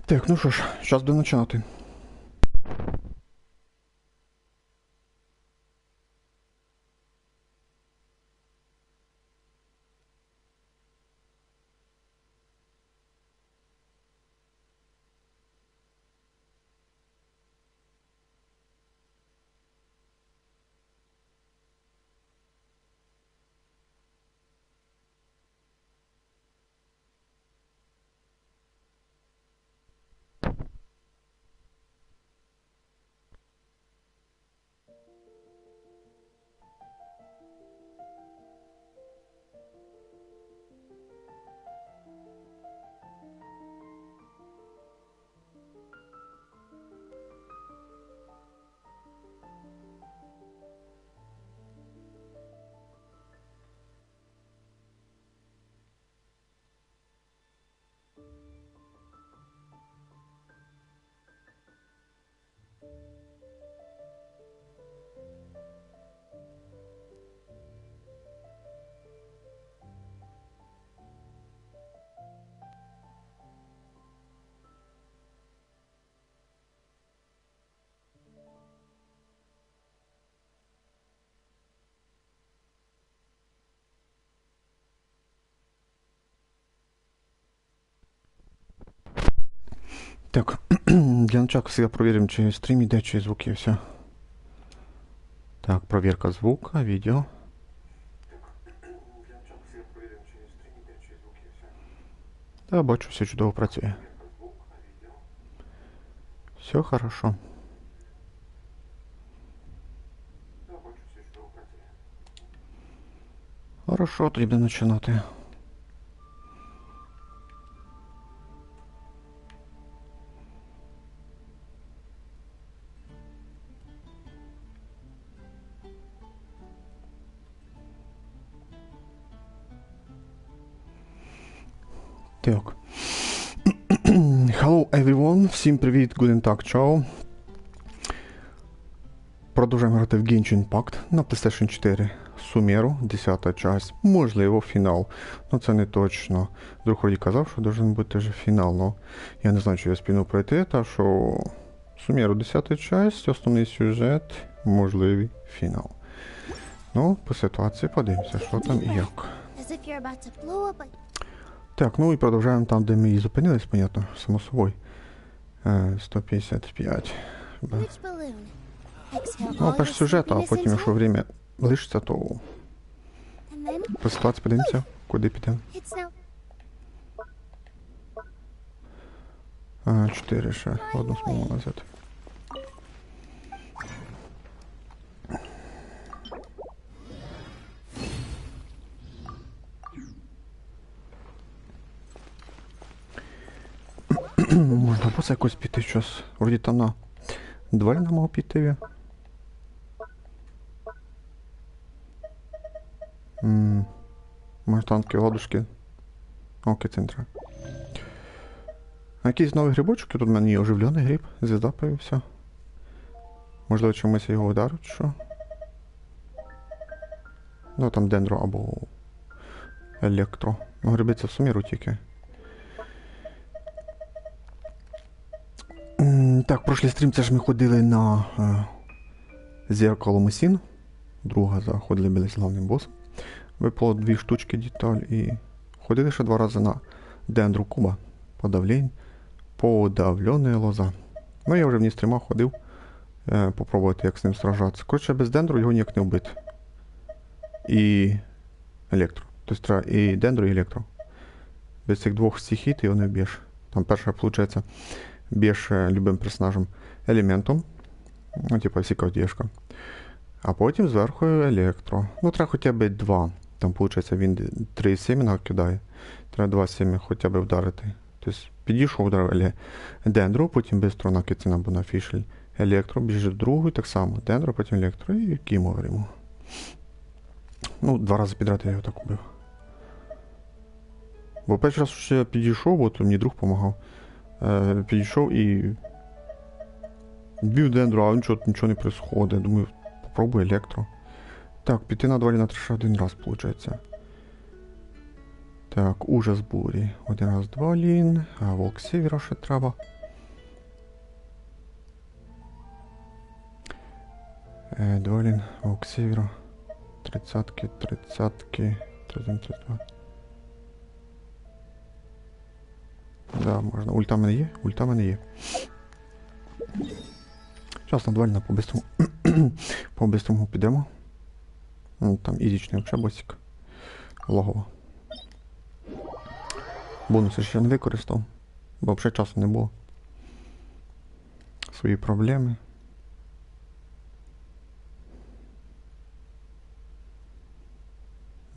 Так, ну що ж, зараз будемо починати. Так, для начала всегда проверим, чи стрим идет, чи звуки, все. Так, проверка звука, видео. Да, бачу, все чудово працює. Все хорошо. Хорошо, тоді будемо починати. Так. Hello everyone, всім привіт, guten Tag, чао. Продовжуємо грати в Genshin Impact на PlayStation 4. Сумеру, 10-та часть, можливо, фінал. Ну це не точно. Друг вроді казав, що должен бути вже фінал, но я не знаю, чи я спільно пройти, та що Сумеру, 10-та часть, основний сюжет, можливий фінал. Ну, по ситуації подивимося, що там і як. Так, ну і продовжуємо там, де ми і зупинились, понятно, само собою. 155. Ну, перш сюжет, а потім, якщо время лишиться, то по ситуації подивимося, куди підемо. 4 ще, одну смогу назад. Можна просто якось піти щось. Вроді там на двері не мав піти. Може танки, ладушки. Окей, центра. А якісь нові грибочки, тут в мене є оживлений гриб, звізда появився. Можливо, чомусь його ударить, що? Ну там дендро або електро. Ну, гриби це в Сумеру тільки. Так, прошлий стрім це ж ми ходили на зеркало Месін. Друга заходили біля з главним босом. Випало 2 штучки деталь і ходили ще 2 рази на дендру куба. Подавленная лоза. Ну я вже в стріма ходив попробувати як з ним сражатися. Коротше, без дендру його ніяк не вбити. І електро. Тобто треба і дендро, і електро. Без цих 2 стихій ти його не вб'єш. Там перша, виходить, б'єш любим персонажем елементом. Ну, типа всіка. А потім зверху електро. Ну, треба хоча б 2. Там, виходить, він 3 семена кидає. Треба 2 семена хоча б вдарити. Тобто, підійшов, ударив дендро, потім швидко на кицина або на фішель. Електро, біжиш до другої, так само. Дендро, потім електро і кімо варимо. Ну, 2 рази підряд я його так убив. Бо перший раз ще підійшов, от мені друг допомагав. Підійшов і вбив дендро, а нічого не відбувається. Думаю, попробуй електро. Так, піти на 2 на 3 ще 1 раз, виходить. Так, ужас бурі. 1 раз 2 лін, а волк севера ще треба. Дволін, Вовк Сєвєру. 30-ки, 30-ки, 32. Да, можна. Ульта в мене є? Ульта в мене є. Зараз на Дволіна по-бистрому. По-бистрому підемо. Ну, там ізічний взагалі босик. Логово. Бонуси ще не використав, бо взагалі часу не було. Свої проблеми.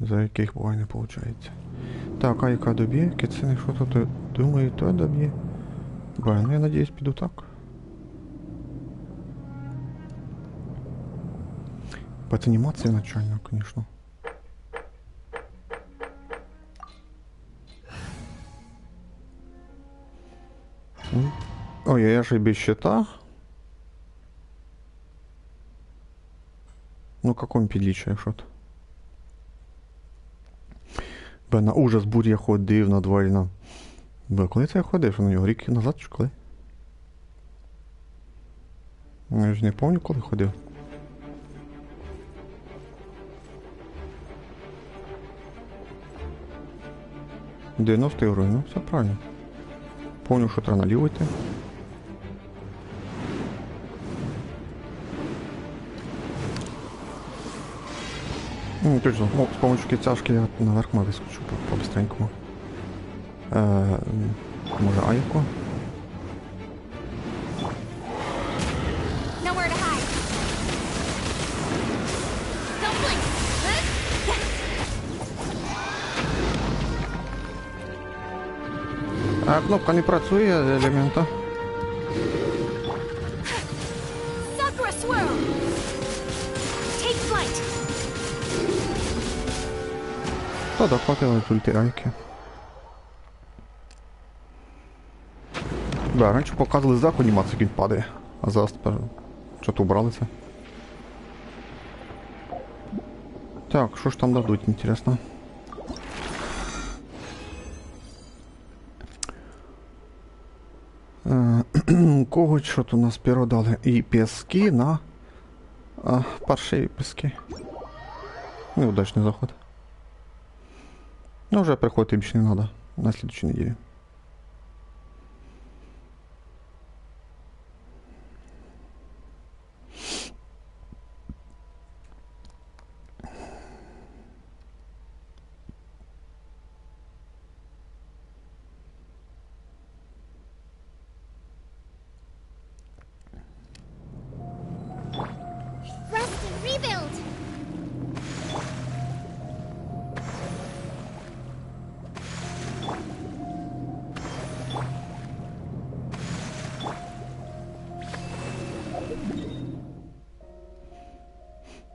За яких буває не виходить. Так, а яка доб'є? Кицини що тут? Думаю, то доб'є. Ну я надіюсь, піду так. По анімації начально, звісно. Ой, я же без щита. Ну, каком підлічає що-то. Бо на ужас бурь я ходив на Дволіна. Бо коли це я ходив? Що на нього? Рік назад чи коли? Я ж не пам'ятаю, коли ходив. — 90 євро, ну все правильно. Помню, що треба наліво йти. Точно, ну, з помощью кицяшки я наверх вискочу по-быстренькому. Може Айку? Кнопка не працює елемента. Та да, хватило ульти Айки. Да, раніше показували зах анімацію, як він падає, а зараз тепер що-то убрали це. Так, що ж там дадуть, інтересно. Когось що тут у нас перо дали. І піски на паршиві піски. Неудачний заход. Ну вже приходити більше не треба. На слідчій неділі.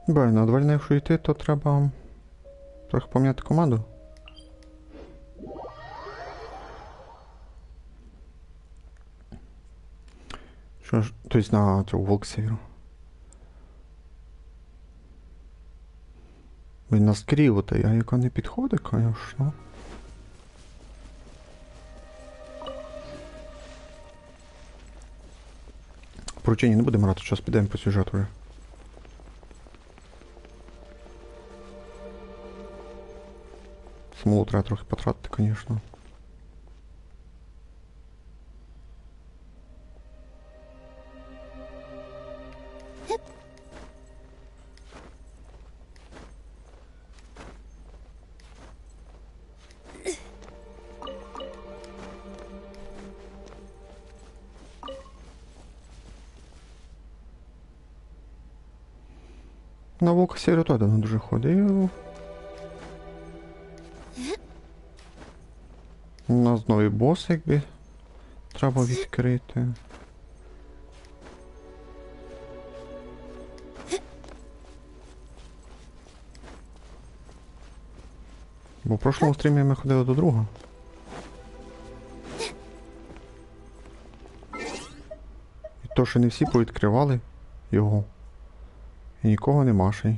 Бай, на Дволіна, якщо йти, то треба трохи поміняти команду. Що ж, тобто на цього Вовк Сєвєру. Блін, на скріву-то я яка не підходить, конечно. Поручення не будемо грати, зараз підемо по сюжету вже. Смолу треба трохи потратити, звісно. На Вовка Сєвєру теж давно дуже ходив. У нас новий бос, якби треба відкрити. Бо в прошлому стрімі ми ходили до друга. І то, що не всі повідкривали його. І нікого нема ще й.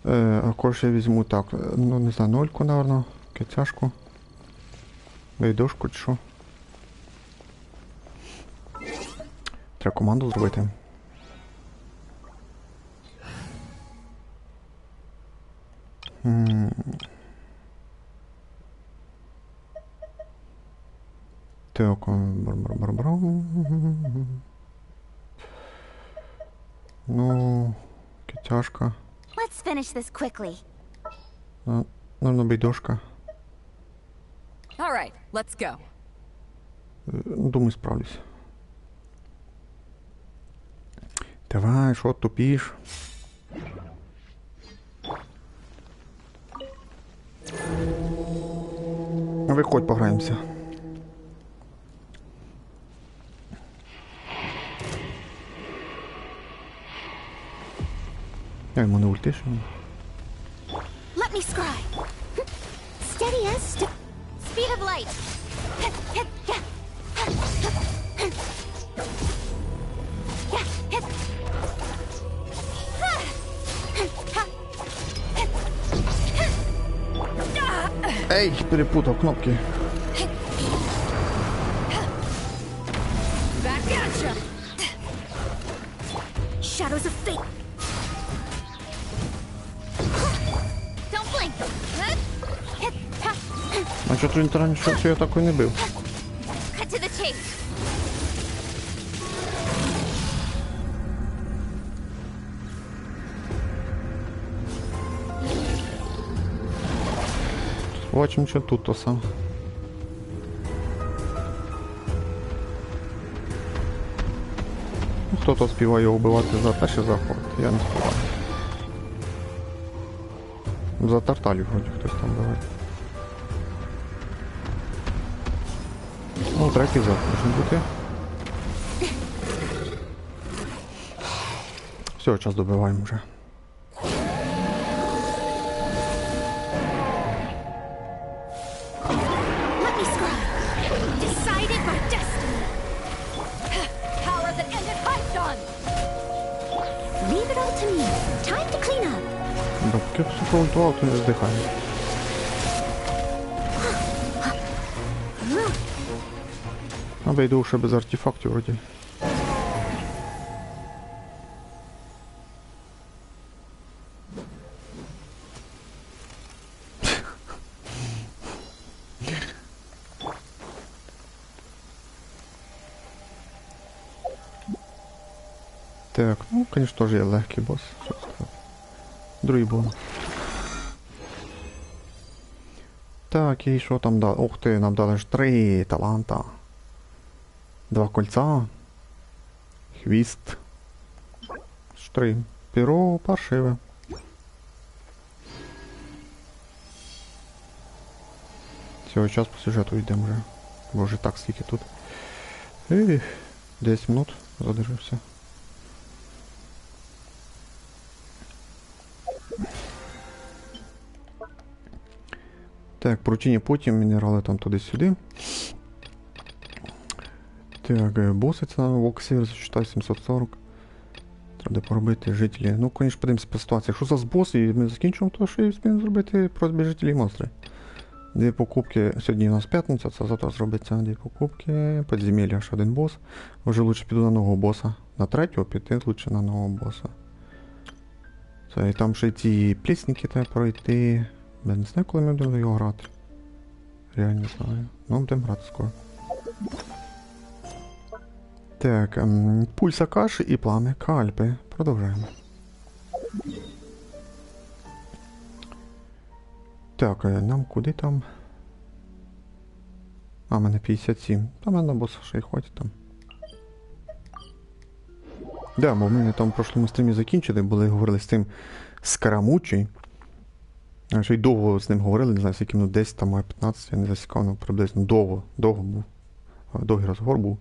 А кож я візьму так, ну не знаю, нольку, наверно, кицяшку. Вейдошку чи що. Треба команду зробити. Так, ну, тяжко. Let's finish this quickly. Нужна бейдошка. All right, let's go. Думаю, справлюсь. Давай, що тупиш? Виходь, пограємося. Я йому не ультиш. Let me scry. Steady as speed of light. Ей, перепутав кнопки. Back at you. Shadows of fate. Don't blink. А чого ти раніше я такої не бив? Cut to the chase. Бачимо, що тут то саме. Хто-то співає вбивати за те, що заходить. Я не співаю. За тарталів вроді хтось там биває. Ну, третій зад може бути. Все, час добиваємо вже. Let me scry. Decided by destiny. Power that ended Python. Leave it all to me. Time to clean up. Поки супролтував, то не здихає. Аби йду ще без артефактів вроді. Так, ну, конечно, теж є легкий босс. Що сказати. Другий бонус. Так, і що там дали? Ух ти, нам дали ж 3 таланта. 2 кольця. Хвіст. 3. Перо паршиве. Цього час по сюжету йдемо вже. Бо вже так скільки тут. 10 минут задержався. Так, поручення потім, мінерали там туди-сюди. Так, боси це на Воксі, зачитай 740. Треба поробити жителі. Ну, звісно, подивимося по ситуації. Якщо за бос і ми закінчимо, то що і спільно зробити просьби жителі і монстри. 2 покупки, сьогодні у нас п'ятниця, це завтра зробиться 2 покупки, підземелля, ще 1 бос. Вже лучше піду на нового боса. На 3-го піти лучше на нового боса. Це і там ще ті плісники треба пройти. Я не знаю, коли ми будемо його грати. Реально не знаю. Ну, будемо грати скоро. Так, пульса каші і плани кальпи. Продовжуємо. Так, нам куди там? А, в мене 57. Та мене на боса ще й хватить там. Да, бо ми там в прошлому стрімі закінчили, були говорили з тим Скарамучий. Ще й довго з ним говорили, не знаю, скільки минут 10 там, а 15, я не засікав, ну, приблизно довго був. Довгий розговор був.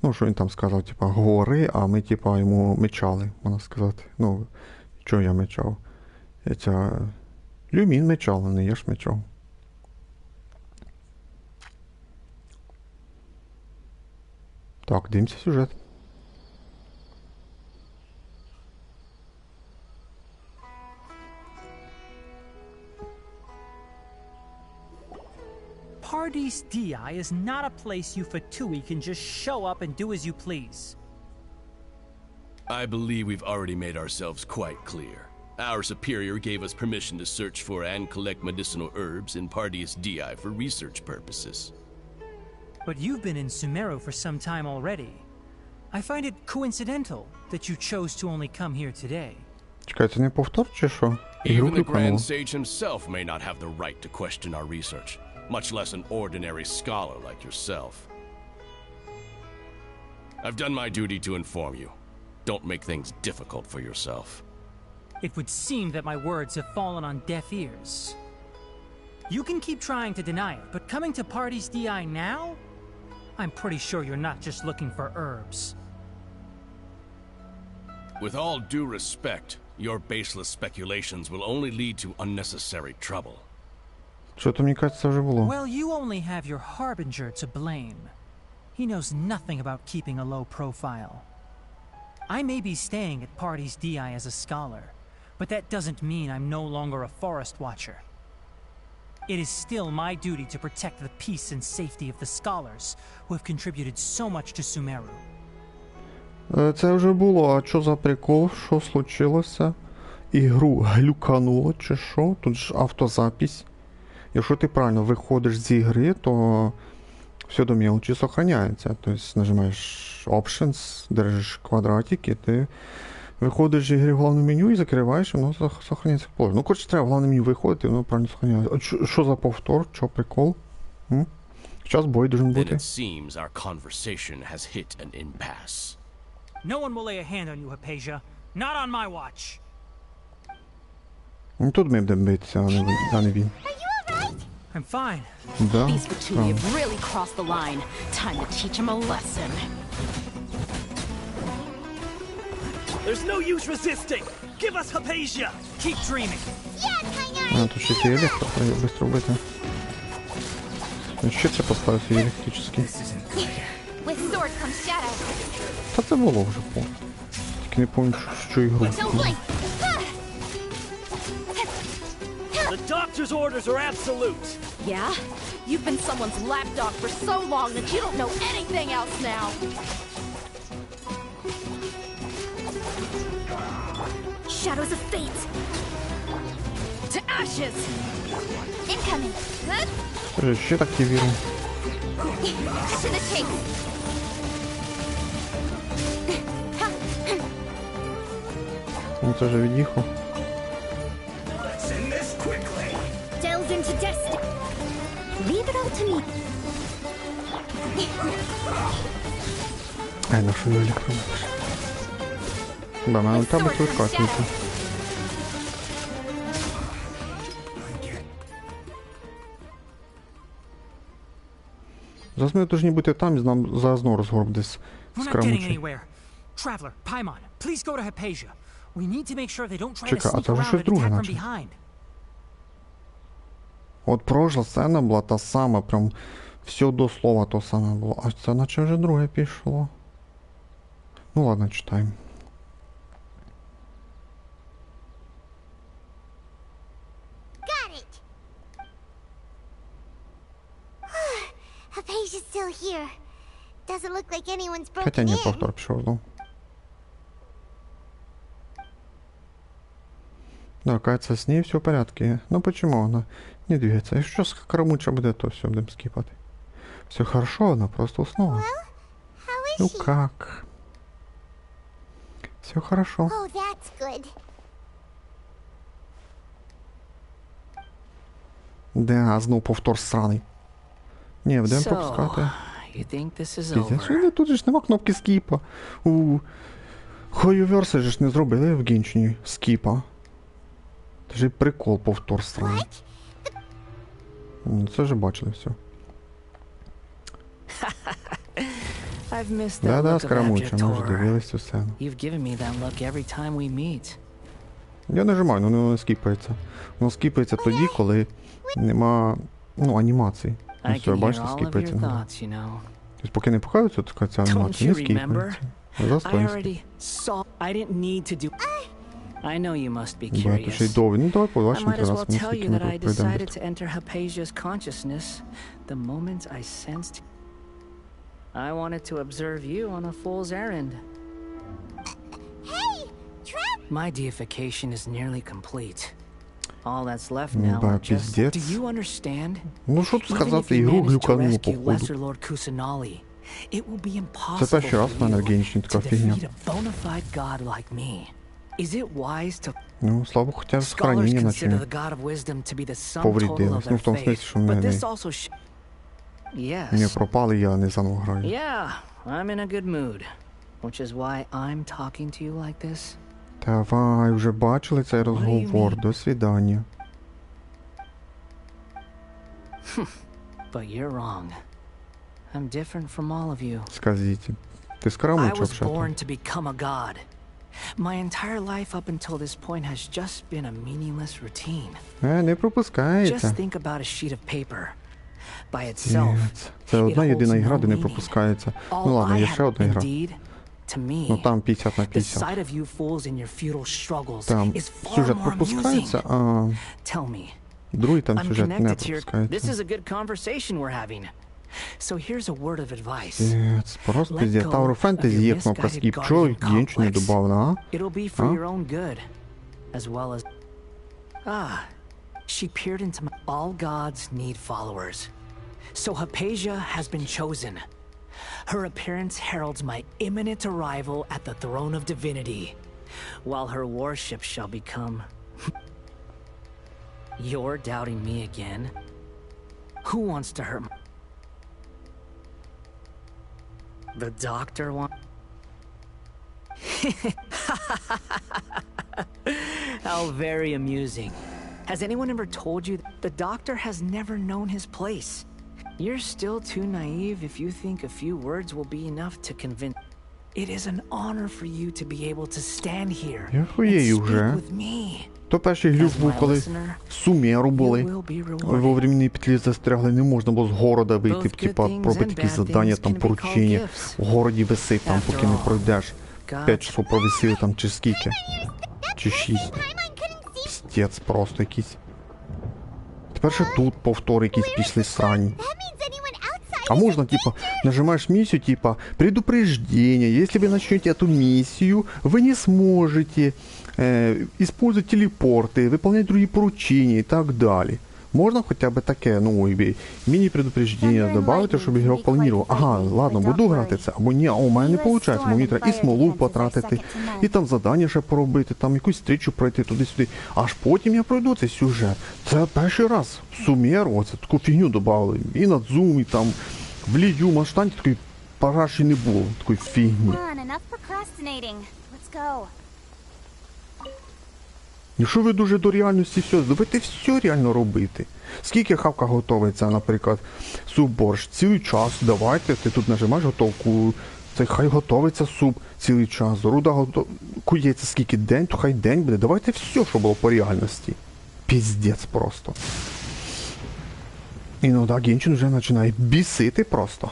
Ну, що він там сказав, типа, говори, а ми, типа, йому мечали, можна сказати. Ну, що я мечав? Люмін мечав, а не я ж мечав. Так, дивимося сюжет. Paradise Di is not a place you Fatui can just show up and do as you please. I believe we've already made ourselves quite clear. Our superior gave us permission to search for and collect medicinal herbs in Partius Di for research purposes. But you've been in Sumero for some time already. I find it coincidental that you chose to only come here today. Чекай, це не повтор чи що? Ігру Even the глюкануло. Grand Sage himself may not have the right to question our research, much less an ordinary scholar like yourself. I've done my duty to inform you. Don't make things difficult for yourself. It would seem that my words have fallen on deaf ears. You can keep trying to deny it, but coming to Partius Di now? I'm pretty sure you're not just looking for herbs. With all due respect, your baseless speculations will only lead to unnecessary trouble. Що-то, мені кажеться, це вже було. Well, you only have your Harbinger to blame. He knows nothing about keeping a low profile. I may be staying at Partius Di as a scholar, but that doesn't mean I'm no longer a forest watcher. It is still my duty to protect the peace and safety of the scholars who have contributed so much to Sumeru. Це вже було, а що за прикол? Що случилося? Ігру глюкануло чи що? Тут ж автозапись. Якщо ти правильно виходиш з ігри, то все до мелочі сохраняється. Тобто нажимаєш Options, держиш квадратик, і ти виходиш з ігри в головне меню і закриваєш, і воно сохраняється в положенні. Ну, коротше, треба в головне меню виходити, і воно правильно сохраняється. Що за повтор? Що прикол? Зараз бой должен Then бути. it seems our conversation has hit an impasse. No one will lay a hand on you, Hypatia. Not on my watch. Ну, тут ми будемо битися, а не він. I'm fine. Да. These Petuli have really crossed the line. Time to teach them a lesson. There's no use resisting! Give us Hypatia! Keep dreaming. А, тут ще ті електро, треба швидко вбити. Ще це поставив свій електричний. With sword comes shadow. Та це було вже по. Тільки не пам'ятаю, що ігру. Don't blink. The doctor's orders are absolute! Yeah? You've been someone's lapdog for so long that you don't know anything else now. Shadows of fate. To ashes. Incoming. Huh? Ще так я вірю. To the king. Ну це вже від'їхав. Delve into destiny. Leave it all to me. Ай, на що я електро бачиш? Ба, мене ульта би тут катнути. Зараз ми повинні бути там і нам заразно розгорб десь We're not getting скрамучий. anywhere. Traveler, Paimon, please go to Hypatia. We need to make sure they don't try to Чекай, а sneak це вже around щось and друге attack from наче. behind. От прожла сцена була та сама, прям все до слова то саме було. А це наче вже друге пішло. Ну ладно, читаємо. Got it. Hypatia's still here. Doesn't look like anyone's Хоча broken ні, in. повтор пішов знову. Да, кажется, с ней все в порядке. Ну почему она не двигается? Если сейчас кормуча будет, то все, будем скипать. Все хорошо, она просто уснула. How is Ну she? как? Все хорошо. Oh, that's good. Да, знов повтор сраний. Ні, будемо пропускати. You think this is Піздець, over? що тут же ж нема кнопки скіпа. У Хойоверси ж не зробили в Геншині скіпа. Це ж і прикол повтор сраний. Це вже бачили все. I've missed that Да-да, look of скарамуча, ми вже Abjector. дивились цю сцену. You've given me that look every time we meet. Я нажимаю, але воно не скіпається. Воно скіпається тоді, коли нема, ну, анімації. Ну I все, can hear бачите, all of скіпається. your thoughts, you know. Тобто поки не пихаються, то така ця Don't анімація you не remember? скіпається. I Застоїнський. already saw. I didn't need to do. I know you must be Багато ще й curious. довгі. Ну давай I побачимо might as зараз, well ми tell скільки you ми that I тут пройдемо. decided to enter Hypatia's consciousness the moment I sensed. I wanted to observe you on a fool's errand. My deification is nearly complete. All that's left now Да, are just... пиздец. Do you understand? Ну що тут Even if сказати, you ігру manage to глюкануло rescue походу. Lesser Lord Kusanali, it will be Це impossible перший раз в мене в for you Genshin така to фігня. defeat a bona fide god like me. Is it wise to... Ну, слава Богу, хоча Scholars сохранення наче consider не the god of wisdom to be the sum total повредилось. of Ну, their в тому смислі, faith. що But ми this не, also... не Yes. пропали, я не заново граю. Yeah, I'm in a good mood. Which is why I'm talking to you like this. Давай, вже бачили цей розговор. До свидання. But you're wrong. I'm different from all of you. Скажіть, ти I скарамучив was взагалі? born to become a god. My entire life up until this point has just been a meaningless routine. Не пропускається. Just think about a sheet of paper. By itself, Це одна it єдина holds ігра, no де не meaning. пропускається. All Ну ладно, I є ще have одна ігра. indeed, to me, Ну там 50 на the 50. sight of you fools in your futile struggles Там is far сюжет more пропускається, amusing. а Tell me, другий там I'm сюжет не connected to your... This пропускається. is a good conversation we're having. So here's a word of advice. Пиздец, просто Let пиздец. go Tower of of Fantasy your є кнопка misguided Skip. Чого guardian Genshin не complex. добавлено, а? It'll be for Huh? your own good, as well as... She peered into my... All gods need followers. So Hypatia has been chosen. Her appearance heralds my imminent arrival at the throne of divinity, while her worship shall become... You're doubting me again? Who wants to hurt my... The doctor wants... How very amusing. Has anyone ever told you the doctor has never known his place? You're still too naive if you think a few words will be enough to convince... It is an honor for you to be able to stand here Я and хуєю speak вже. with me. То перший глюк As був, my коли listener, в Сумеру you були. will be Во rewarded. временній петлі застрягли, не можна було з города вийти, Both good типа things пробити and якісь bad завдання, things там can be поручення. called gifts. В городі висить, там After поки не all, пройдеш. God- 5 часов провисили там чи скільки. Чи 6. Time I couldn't see. Пістець просто якийсь. Тепер ще тут повтори якісь пішли срань. That means anyone outside. А можно, типа, нажимаешь миссию, типа, предупреждение, если вы начнете эту миссию, вы не сможете использовать телепорты, выполнять другие поручения и так далее. Можно хотя бы таке, ну, міні-предупреждення добавити, щоб ігрок планував. Ага, ладно, буду грати це, або ні, у мене не виходить, бо мені треба і смолу потратити, і там завдання ще поробити, там якусь стрічу пройти туди-сюди. Аж потім я пройду цей сюжет. Це перший раз в Сумеру, оце таку фігню додали. І на Zoom, і там в Лідю, Манштанті такої параші не було, такої фігні. Come on, enough procrastinating. Let's go. Якщо ви дуже до реальності все, давайте все реально робити. Скільки хавка готовиться, наприклад, суп-борщ, цілий час, давайте, ти тут нажимаєш готовку, це хай готовиться суп цілий час, руда кується скільки день, то хай день буде, давайте все, що було по реальності. Піздець просто. І ну да, Геншин вже починає бісити просто.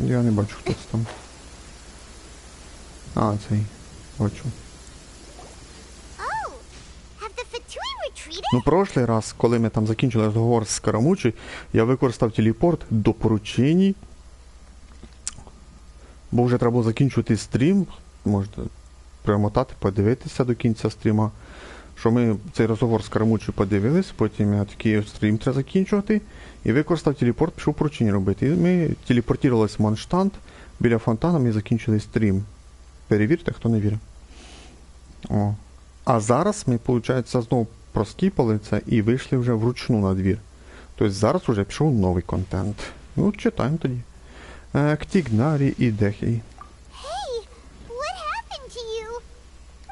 Я не бачу, хто це там. А, цей. Бачу. Oh, have the Fatui retreated? Ну, прошлий раз, коли ми там закінчили розговор з Карамучі, я використав телепорт до поручень. Бо вже треба було закінчувати стрім. Можете перемотати, подивитися до кінця стріма. Що ми цей розговор з Карамучою подивились, потім я такий стрім треба закінчувати. І використав телепорт, пішов поручення робити. І ми телепортувалися в Манштант, біля фонтану ми закінчили стрім. Перевірте, хто не вірить. О. А зараз ми, виходить, знову проскіпали це і вийшли вже вручну на двір. Тобто зараз вже пішов новий контент. Ну, читаємо тоді. Ктігнарі і Дехій. Hey, what happened to you?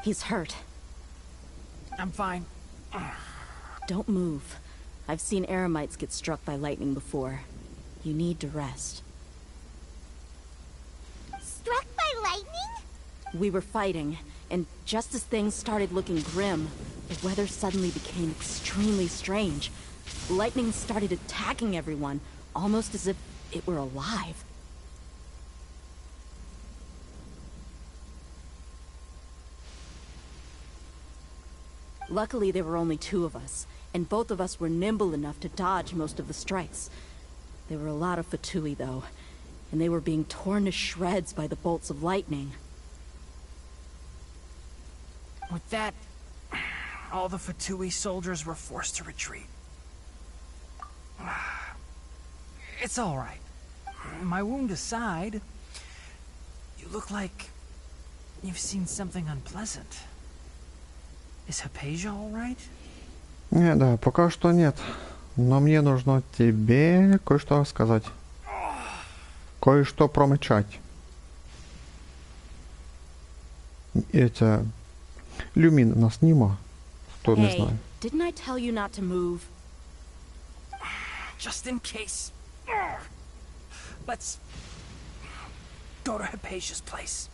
He's hurt. I'm fine. Don't move. I've seen eremites get struck by lightning before. You need to rest. Struck by lightning? We were fighting, and just as things started looking grim, the weather suddenly became extremely strange. Lightning started attacking everyone, almost as if it were alive. Luckily, there were only two of us, and both of us were nimble enough to dodge most of the strikes. There were a lot of Fatui, though, and they were being torn to shreds by the bolts of lightning. With that, all the Fatui soldiers were forced to retreat. It's all right. My wound aside, you look like you've seen something unpleasant. Is Hypatia all right? Не, да, пока что нет. Но мне нужно тебе кое-что сказать. Кое-что промычать. Это... Люмин нас нема. Кто не Hey, знает. didn't I tell you not to move? Just in case. Let's go to Hypatia's place.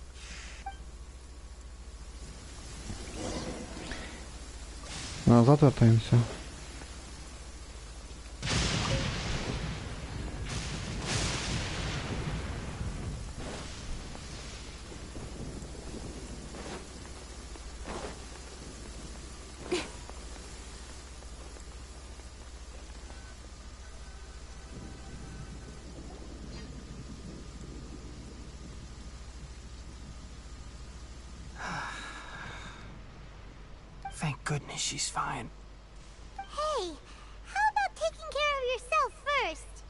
Назад вертаемся. Thank goodness she's fine. Hey, how about taking care of yourself first?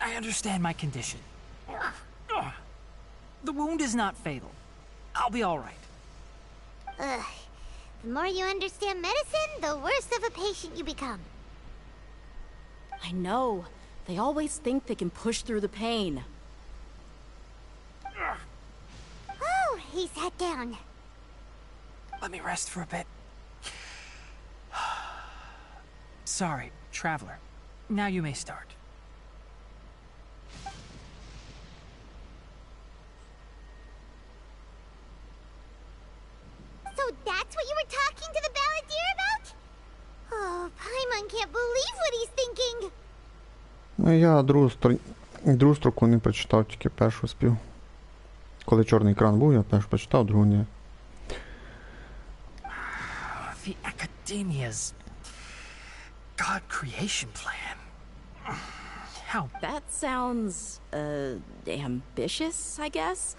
I understand my condition. The wound is not fatal. I'll be all right. Ugh. The more you understand medicine, the worse of a patient you become. I know. They always think they can push through the pain. Oh, he sat down. Let me rest for a bit. Sorry, traveler. Now you may start. So that's what you were talking to the balladeer about? Oh, Paimon can't believe what he's thinking. Ну, я другу строку не прочитав, тільки першу спів. Коли чорний екран був, я першу прочитав, другу ні. The Academia's God creation plan. How That sounds, ambitious, I guess?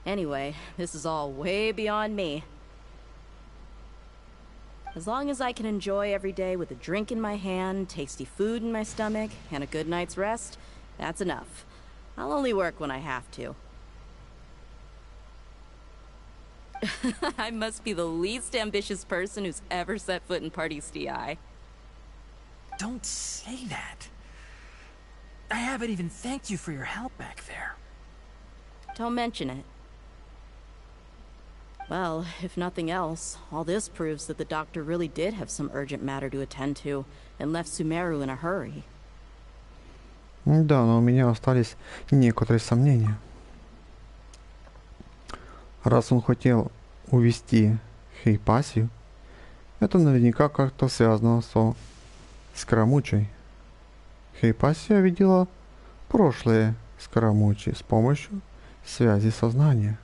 Anyway, this is all way beyond me. As long as I can enjoy every day with a drink in my hand, tasty food in my stomach, and a good night's rest, that's enough. I'll only work when I have to. I must be the least ambitious person who's ever set foot in Party's DI. Don't say that. I haven't even thanked you for your help back there. Don't mention it. Well, if nothing else, all this proves that the doctor really did have some urgent matter to attend to and left Sumeru in a hurry. Да, но у меня остались некоторые сомнения. Раз он хотел увести Хейпасию, это наверняка как-то связано со Скоромучей. Хейпасия видела прошлое Скоромучи с помощью связи сознания.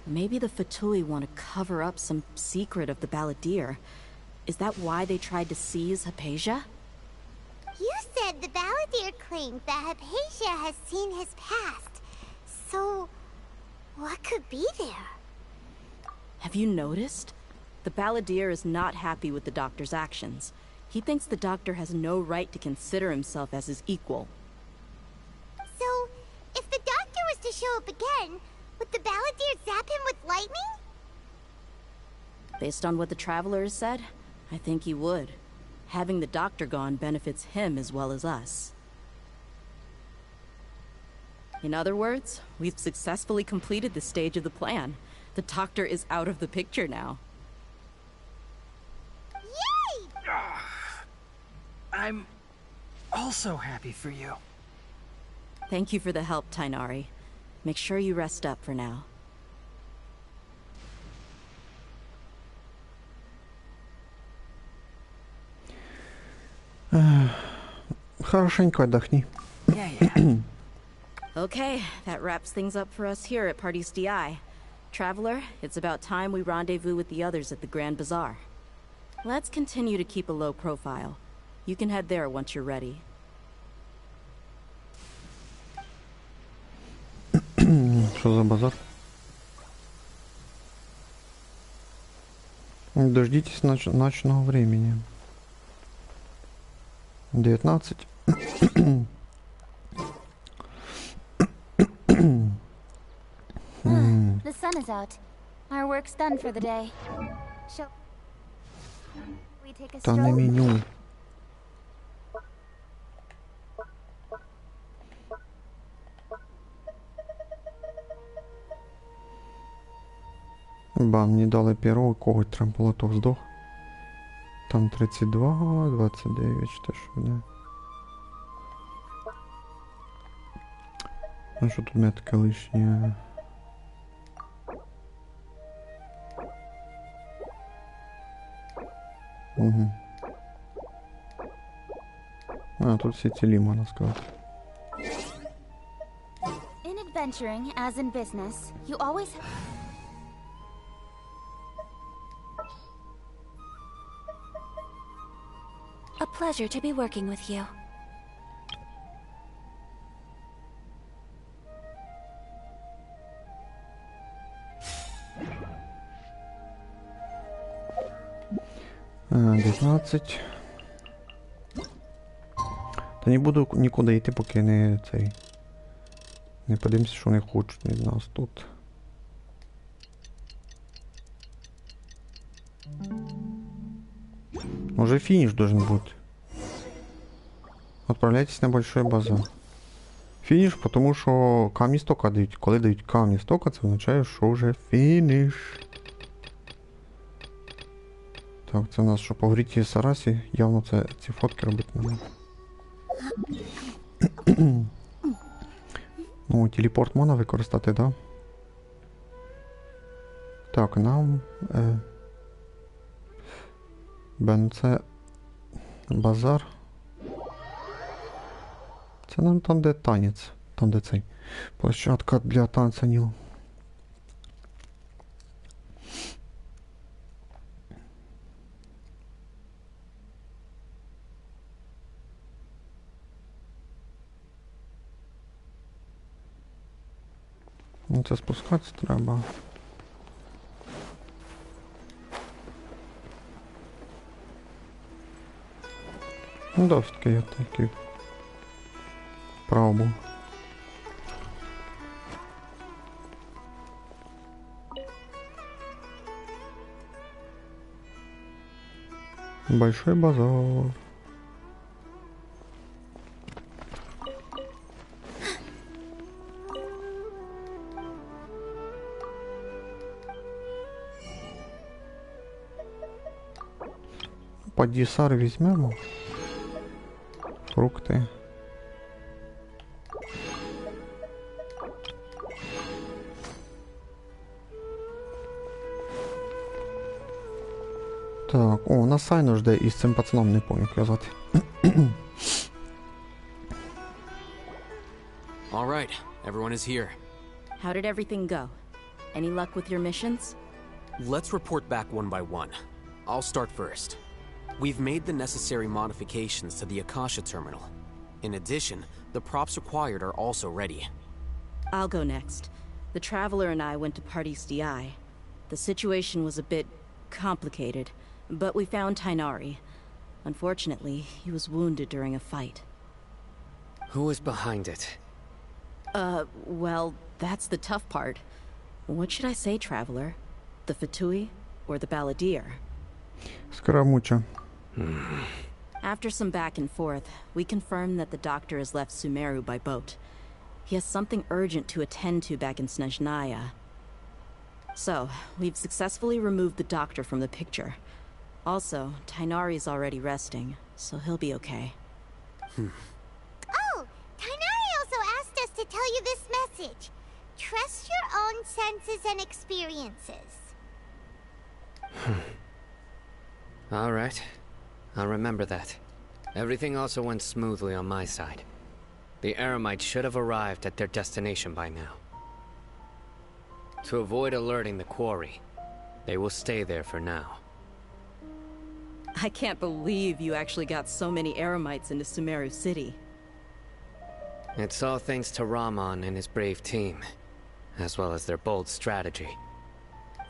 Maybe the Fatui want to cover up some secret of the balladeer. Is that why they tried to seize Hypatia? You said the balladeer claimed that Hypatia has seen his past. So, what could be there? Have you noticed? The balladeer is not happy with the doctor's actions. He thinks the doctor has no right to consider himself as his equal. So, if the doctor was to show up again, would the balladeer zap him with lightning? Based on what the traveler has said, I think he would. Having the doctor gone benefits him as well as us. In other words, we've successfully completed this stage of the plan. The doctor is out of the picture now. Yay! I'm also happy for you. Thank you for the help, Tainari. Make sure you rest up for now. Хорошенько отдохни. Yeah. Okay, that wraps things up for us here at Party's DI. Traveler, it's about time we rendezvous with the others at the Grand Bazaar. Let's continue to keep a low profile. You can head there once you're ready. Що за базар? Дождитесь ночного времени. 19. The sun is out. Our work's done for the day. Shall we take a Та не stroll? меню. Бам, мені дали перо, когось треба було, то здох. Там 32, 29, що ж буде. Ну що тут у мене таке лишнє? Угу. А, тут всі цілі, можна сказати. In adventuring, as in business, you always... A pleasure to be working with you. А, 19. Та не буду нікуди йти, поки не цей. Не подивимося, що вони хочуть від нас тут. Уже финиш должен быть. Отправляйтесь на большой базар. Фініш, тому що камні стока дають. Коли дають камні стока, це означає, що вже фініш. Так, це у нас що, по гріті Сарасі, явно це ці фотки робити не можна. Ну, телепорт можна використати, да? Так, нам... Бен, це... Базар. Це нам там, де танець. Там, де цей. Площадка для танцанів. Ну, це спускатися треба. Ну, да, все-таки я такий прав був. Большой базар. Подісар візьмемо. Фрукти. Так, о, нас Сайно жде із цим пацаном, не пам'ятаю, як його звати. All right, everyone is here. How did everything go? Any luck with your missions? Let's report back one by one. I'll start first. We've made the necessary modifications to the Akasha terminal. In addition, the props required are also ready. I'll go next. The Traveler and I went to Party's DI. The situation was a bit complicated, but we found Tainari. Unfortunately, he was wounded during a fight. Who was behind it? Well, that's the tough part. What should I say, Traveler? The Fatui or the Balladeer? Скарамуча. After some back and forth, we confirmed that the doctor has left Sumeru by boat. He has something urgent to attend to back in Snezhnaya. So, we've successfully removed the doctor from the picture. Also, Tainari's already resting, so he'll be okay. Oh, Tainari also asked us to tell you this message. Trust your own senses and experiences. All right. I'll remember that. Everything also went smoothly on my side. The Eremites should have arrived at their destination by now. To avoid alerting the quarry, they will stay there for now. I can't believe you actually got so many Eremites into Sumeru City. It's all thanks to Rahman and his brave team, as well as their bold strategy.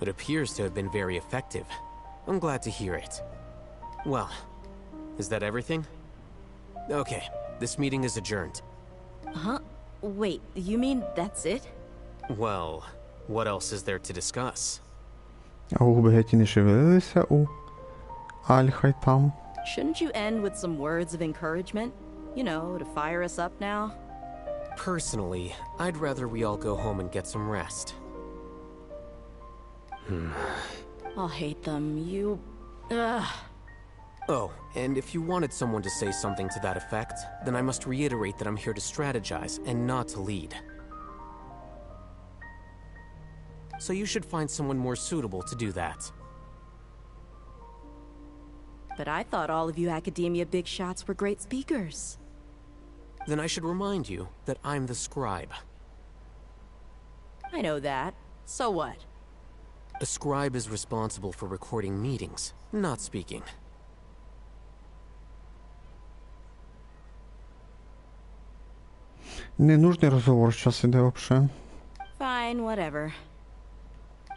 It appears to have been very effective. I'm glad to hear it. Well, is that everything? Okay, this meeting is adjourned. Huh? Wait, you mean that's it? Well, what else is there to discuss? А губи геть і не шевелилися у Альхай там. Shouldn't you end with some words of encouragement? You know, to fire us up now? Personally, I'd rather we all go home and get some rest. I'll hate them. You... Ugh. Oh, and if you wanted someone to say something to that effect, then I must reiterate that I'm here to strategize and not to lead. So you should find someone more suitable to do that. But I thought all of you academia big shots were great speakers. Then I should remind you that I'm the scribe. I know that. So what? A scribe is responsible for recording meetings, not speaking. Ненужний розговор зараз іде вообще. Fine, whatever.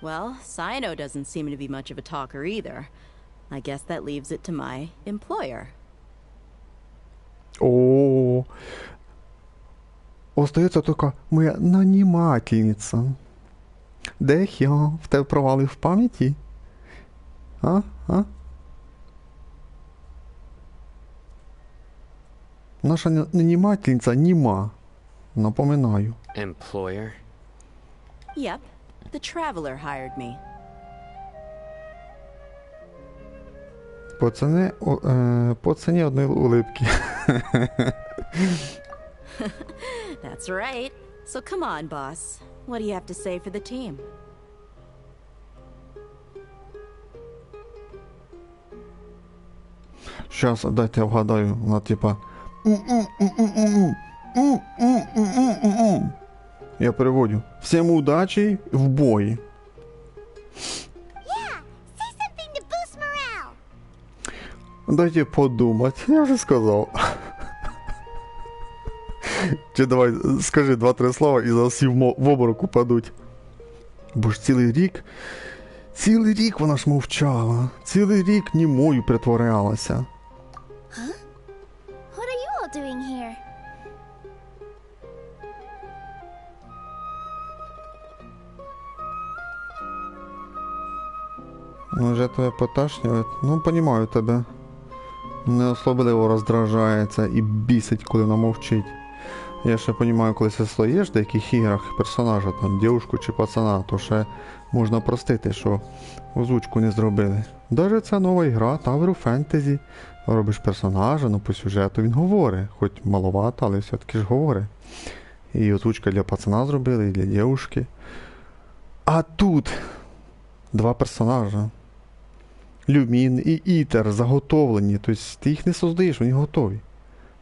Well, Sino doesn't seem to be much of a talker either. I guess that leaves it to my employer. О, остається тільки моя нанімательниця. Де я? В тебе провали в пам'яті? А? Наша нанімательниця німа. Напоминаю. Employer? Yep, the Traveler hired me. По ціні одної улипки. That's right. So come on, boss. What do you have to say for the team? Щас, дайте я вгадаю. Вона типа... Я переводю. Всім удачі в бої. Дайте подумати, я вже сказав. Чи давай, скажи 2-3 слова і зараз всі в обморок упадуть. Бо ж цілий рік вона ж мовчала. Цілий рік німою притворялася. Huh? What are you all doing here? Ну, вже тебе поташнює. Ну, понімаю тебе. Не особливо роздражається і бісить, коли вона мовчить. Я ще розумію, коли ти стоїш в деяких іграх персонажа, там, дівчинку чи пацана, то ще можна простити, що озвучку не зробили. Даже ця нова ігра, Tower of Fantasy, робиш персонажа, ну по сюжету він говорить, хоч маловато, але все-таки ж говорить. І озвучка для пацана зробили, і для дівчинки. А тут два персонажа. Люмін і Ітер заготовлені, тобто ти їх не создаєш, вони готові.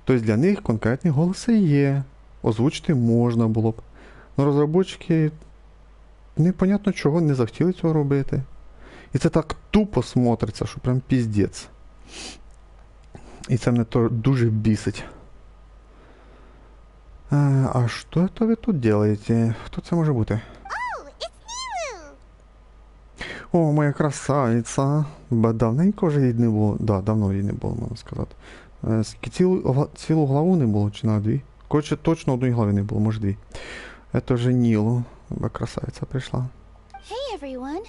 Тобто для них конкретні голоси є, озвучити можна було б. Но розробники непонятно чого не захотіли цього робити. І це так тупо смотриться, що прям піздець. І це мене то дуже бісить. А що це ви тут робите? Хто це може бути? О, моя красавиця. Давненько вже її не було. Да, давно її не було, можна сказати. Цілу главу не було, чи на дві? Коротше, точно одної глави не було, може дві. Це вже Нілу. Красавиця прийшла. Hey everyone.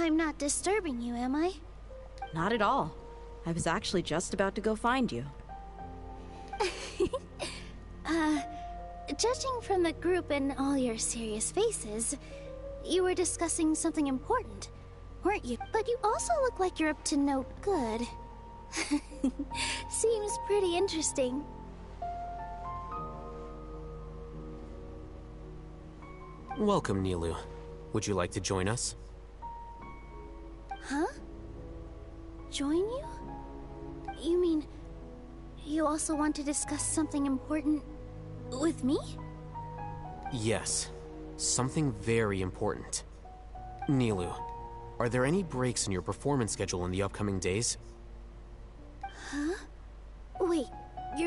I'm not disturbing you, am I? Not at all. I was actually just about to go find you. Judging from the group and all your serious faces, you were discussing something important, weren't you? But you also look like you're up to no good. Seems pretty interesting. Welcome, Nilu. Would you like to join us? Huh? Join you? You mean you also want to discuss something important with me? Yes. Something very important. Nilu, are there any breaks in your performance schedule in the upcoming days?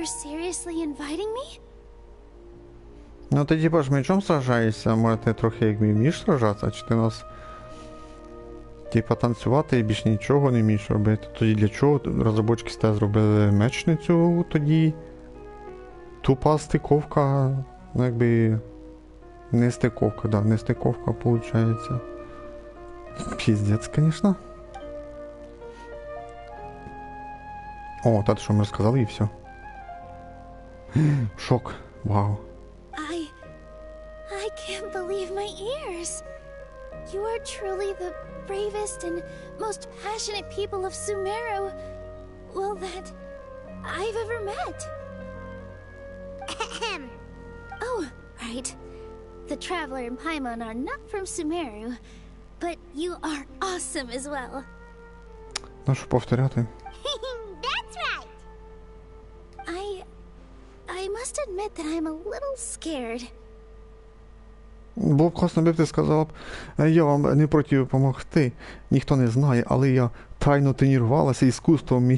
you're seriously inviting me? Ну ти типа ж мечом сражаєшся, може ти трохи як вмієш сражатися, чи ти нас типа танцювати і більш нічого не вмієш робити. Тоді для чого розробники з тебе зробили мечницю тоді? Тупа стиковка, ну якби не стиковка, да, не стиковка виходить. Піздець, звісно. О, та що ми розказали і все. Шок. Вау. I can't believe my ears. You are truly the bravest and most passionate people of Sumeru, well, that I've ever met. Oh, right. The Traveler and Paimon are not from Sumeru, but you are awesome as well. Ну що повторяти? That's right. I must admit that I'm a little scared. Було б класно, би ти сказала б, я вам не проти допомогти, ніхто не знає, але я тайно тренувалася іскусством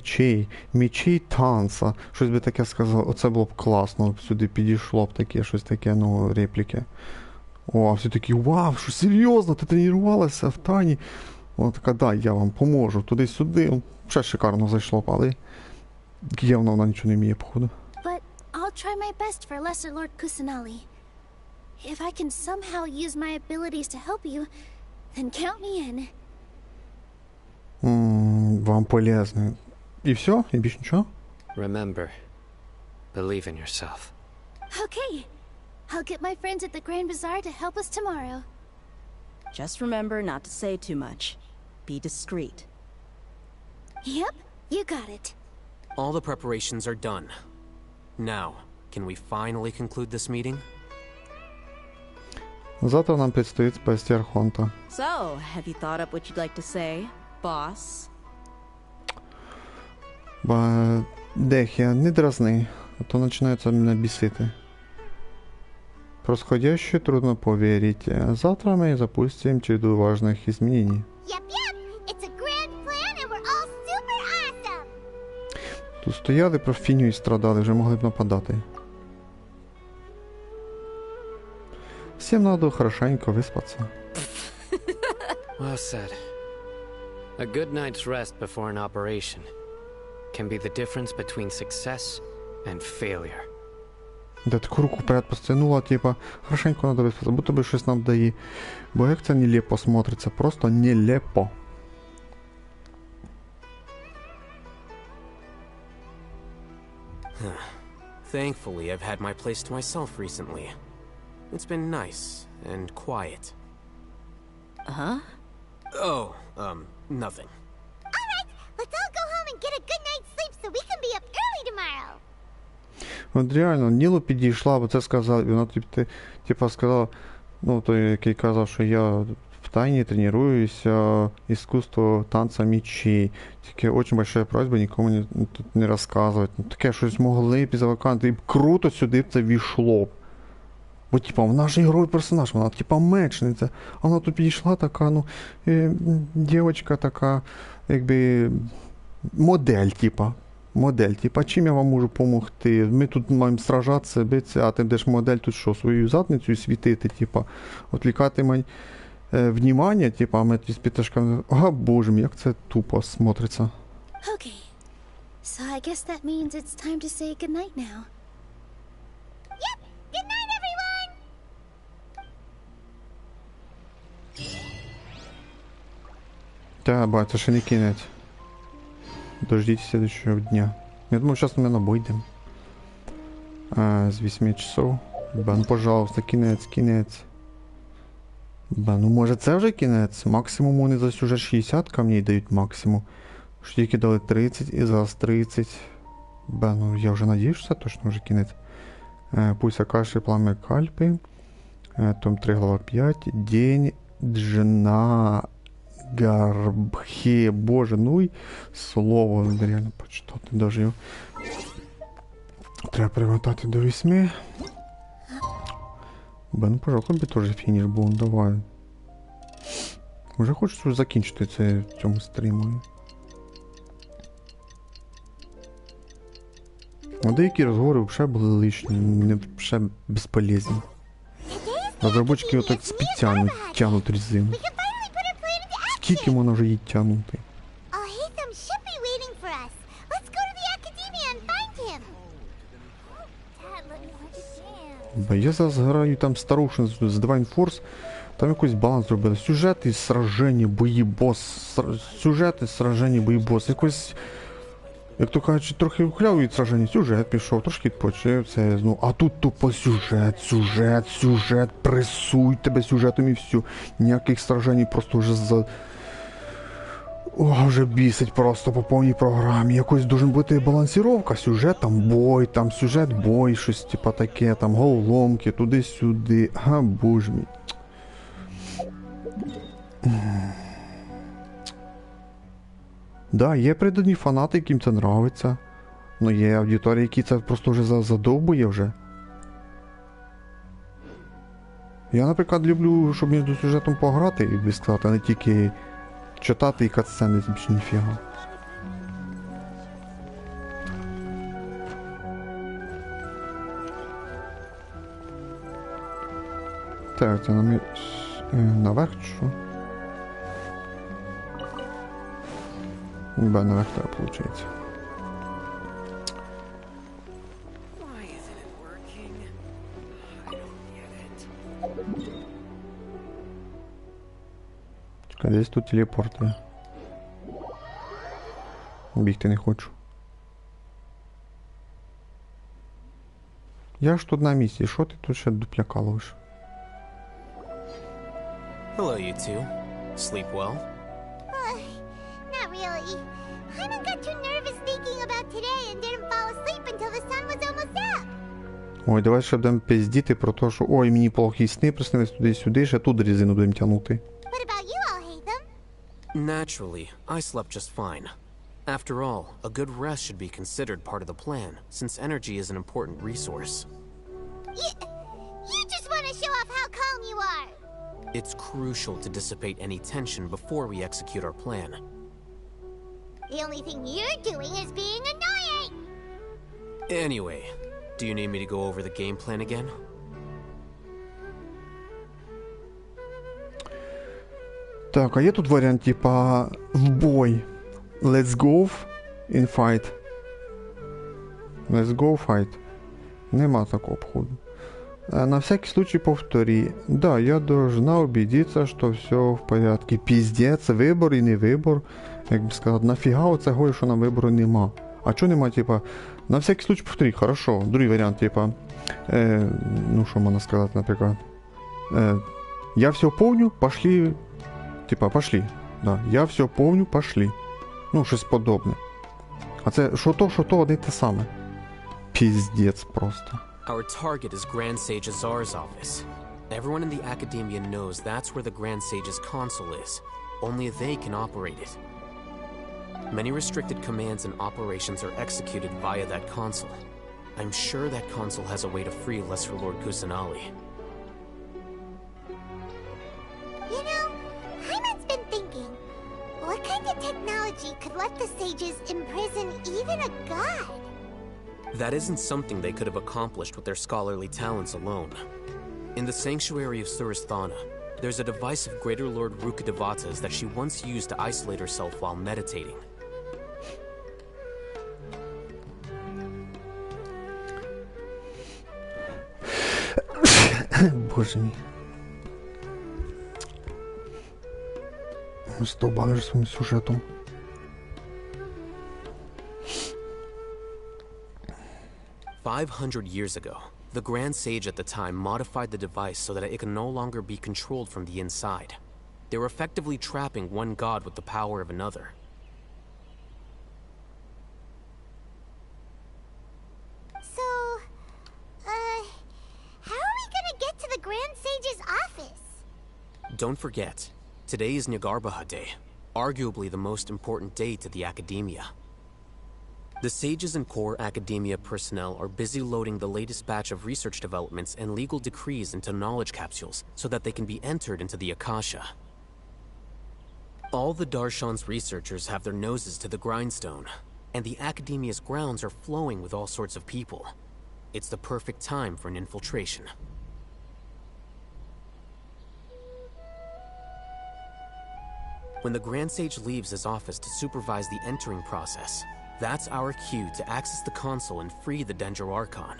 мечей танца. Щось би таке сказала, оце було б класно, сюди підійшло б таке, щось таке, ну, репліки. О, а всі такі, вау, що серйозно, ти тренувалася в тайні? Вона така, да, я вам поможу, туди-сюди, ще шикарно зайшло б, але явно вона нічого не вміє, походу. But I'll try my best for Lesser Lord Kusanali. If I can somehow use my abilities to help you, then count me in. Вам полезно. І все? І більше нічого? Remember, believe in yourself. Okay. I'll get my friends at the Grand Bazaar to help us tomorrow. Just remember not to say too much. Be discreet. Yep, you got it. All the preparations are done. Now, can we finally conclude this meeting? Завтра нам предстоит спасти Архонта. So, have you thought up what you'd like to say, boss? Дехія, не дразни, а то начинается меня бесити. Происходящее трудно поверить. Завтра мы запустим череду важных изменений. Yep. It's a grand plan and we're all super awesome. Тут стояли, про фіню і страдали, вже могли б нападати. Всем надо хорошенько выспаться. Well said. A good night's rest before an operation can be the difference between success and failure. Да таку руку вперед постягнула, типа, хорошенько надо виспатися, будто би щось нам дає. Бо як це нелепо смотриться, просто нелепо. Thankfully, I've had my place to myself recently. It's been nice and quiet. Huh? Oh, nothing. All right, let's all go home and get a good night's sleep so we can be up early tomorrow. От реально, Нілу підійшла, бо це сказала, і вона типа сказала, ну, той, який казав, що я в тайні тренуюся іскусство танца мечей. Тільки дуже большая просьба нікому тут не розказувати. Ну, таке щось могли б заваканти, і б круто сюди б це війшло б. Бо, типа, вона ж ігровий персонаж, вона, типа, мечниця. А вона тут підійшла така, ну, дівчинка така, якби, модель, типа. Чим я вам можу допомогти? Ми тут маємо сражатися, битися, а ти будеш модель тут що, свою задницю світити, типа, відвлікати мені внимання, типа, а ми тут з підтишками, ага, боже мій, як це тупо смотриться. Okay, so I guess that means it's time to say goodnight now. Yep, good night, everyone! Та, бать, це ще не кінець. Дождите следующего дня. Я думаю, сейчас мы выйдем. С 8 часов. Ба, ну пожалуйста, кінець. Ба, ну може це вже кінець? Максимум вони за сюжет 60 камней дають максимум. Що тільки дали 30 і зараз 30. Ба, ну я вже надіюсь, що це точно вже кінець. Пусть Акаші пламя Кальпи. Том 3 глава 5. День Джна... Гарбхе, боже, ну й слово реально почитати даже його. Треба примотати до 8. Ну, пожалуйста, би теж фініш був, давай. Уже хочеться закінчити це в цьому стріму. А деякі розговори взагалі були лишні, взагалі безполезні. Розробнички отак спеціально тягнуть резину. Скільки можна вже її тягнути? Бо я зараз граю там старушин з Divine Force, там якийсь баланс зробили. Сюжети, сраження, бої, бос. Сюжети, сраження, бої, бос. Якось, як то кажуть, трохи вхляв від сраження, сюжет пішов, трошки відпочив, це, ну, а тут тупо сюжет, пресують тебе сюжетом і все. Ніяких сражень, просто вже за... О, вже бісить просто по повній програмі. Якось должен бути балансіровка, сюжет, там сюжет, бой, щось типа таке, там головоломки, туди-сюди. А, боже мій. Да, є предані фанати, яким це нравиться. Ну є аудиторія, які це просто вже задовбує вже. Я, наприклад, люблю, щоб між сюжетом пограти, як би сказати, а не тільки читати і катсцени більше ніфіга. Так, це нам наверх чи що? Ніби наверх треба, виходить. Чекай, десь тут телепорт є. Бігти не хочу. Я ж тут на місці, що ти тут ще дупляка ловиш? Hello, you two. Sleep well? Not really. Hyman got too nervous thinking about today and didn't fall asleep until the sun was almost up. Ой, давай ще будемо пиздіти про те, що ой, мені плохі сни приснились туди-сюди, ще тут резину будемо тягнути. What about you all, Haytham? Naturally, I slept just fine. After all, a good rest should be considered part of the plan, since energy is an important resource. You just want to show off how calm you are. It's crucial to dissipate any tension before we execute our plan. The only thing you're doing is being annoying. Anyway, do you need me to go over the game plan again? Так, а є тут варіант, типа, в бой. Let's go in fight. Let's go fight. Нема такого походу. На всякий случай повтори. Да, я должна убедиться, что все в порядке. Пиздец, вибор і не вибор. Як би сказати, нафіга оце гой, що на вибору нема. А чого нема, типа, на всякий случай повтори, хорошо. Другий варіант, типа, ну що можна сказати, наприклад. Я все помню, пошли. Типа, пошли. Да, я все помню, пошли. Ну, щось подобне. А це що то, одне те саме. Пиздец просто. Our target is Grand Sage Azar's office. Everyone in the Academia knows that's where the Grand Sage's console is. Only they can operate it. Many restricted commands and operations are executed via that console. I'm sure that console has a way to free Lesser Lord Kusanali. You know, Hyman's been thinking, what kind of technology could let the sages imprison even a god? That isn't something they could have accomplished with their scholarly talents alone. In the sanctuary of Surasthana, there's a device of Greater Lord Rukadevata's that she once used to isolate herself while meditating. Боже мій. Стовбали ж своїм сюжетом. "500 years ago, the Grand Sage at the time modified the device so that it can no longer be controlled from the inside. They were effectively trapping one god with the power of another. So, how are we gonna get to the Grand Sage's office? Don't forget, today is Nyagarbha Day, arguably the most important day to the Academia. The sages and core Academia personnel are busy loading the latest batch of research developments and legal decrees into knowledge capsules so that they can be entered into the Akasha. All the Darshan's researchers have their noses to the grindstone. and the Academia's grounds are flowing with all sorts of people. It's the perfect time for an infiltration. When the Grand Sage leaves his office to supervise the entering process, that's our cue to access the console and free the Dendro Archon.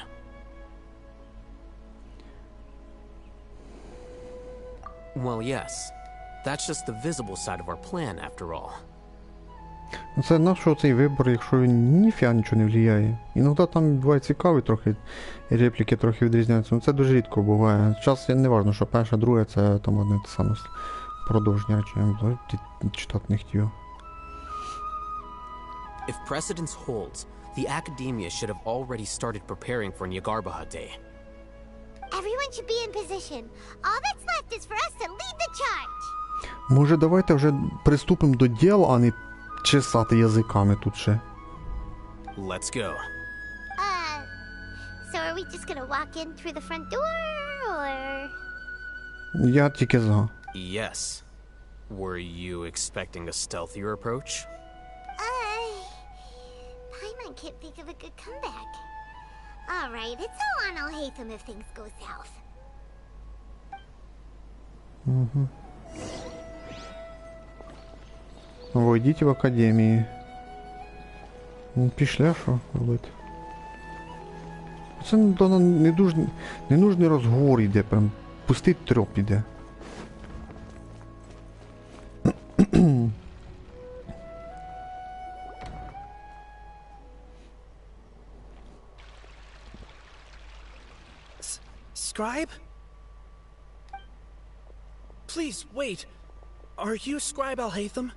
Well, yes. That's just the visible side of our plan, after all. Це на що цей вибор, якщо він ніфіга нічого не впливає? Іноді там буває цікаві трохи, і репліки трохи відрізняються, це дуже рідко буває. Час не важливо, що перше, друге, це там одне те саме продовження речення, читати не хотів. If precedence holds, the Academia should have already started preparing for Nyagarbaha Day. Everyone should be in position. All that's left is for us to lead the charge. Може, давайте вже приступимо до діла, а не чесати язиками тут ще. Let's go. So are we just gonna walk in through the front door, or? Я тільки за. Yes. Were you expecting a stealthier approach? Paimon can't think of a good comeback. Alright, it's all on Alhaitham if things go south. Войдіть в академії. Пішли, а що робити? Це ненужний розговор йде, прям пустий трьоп йде. Scribe? Please, wait. Are you Scribe Alhaitham?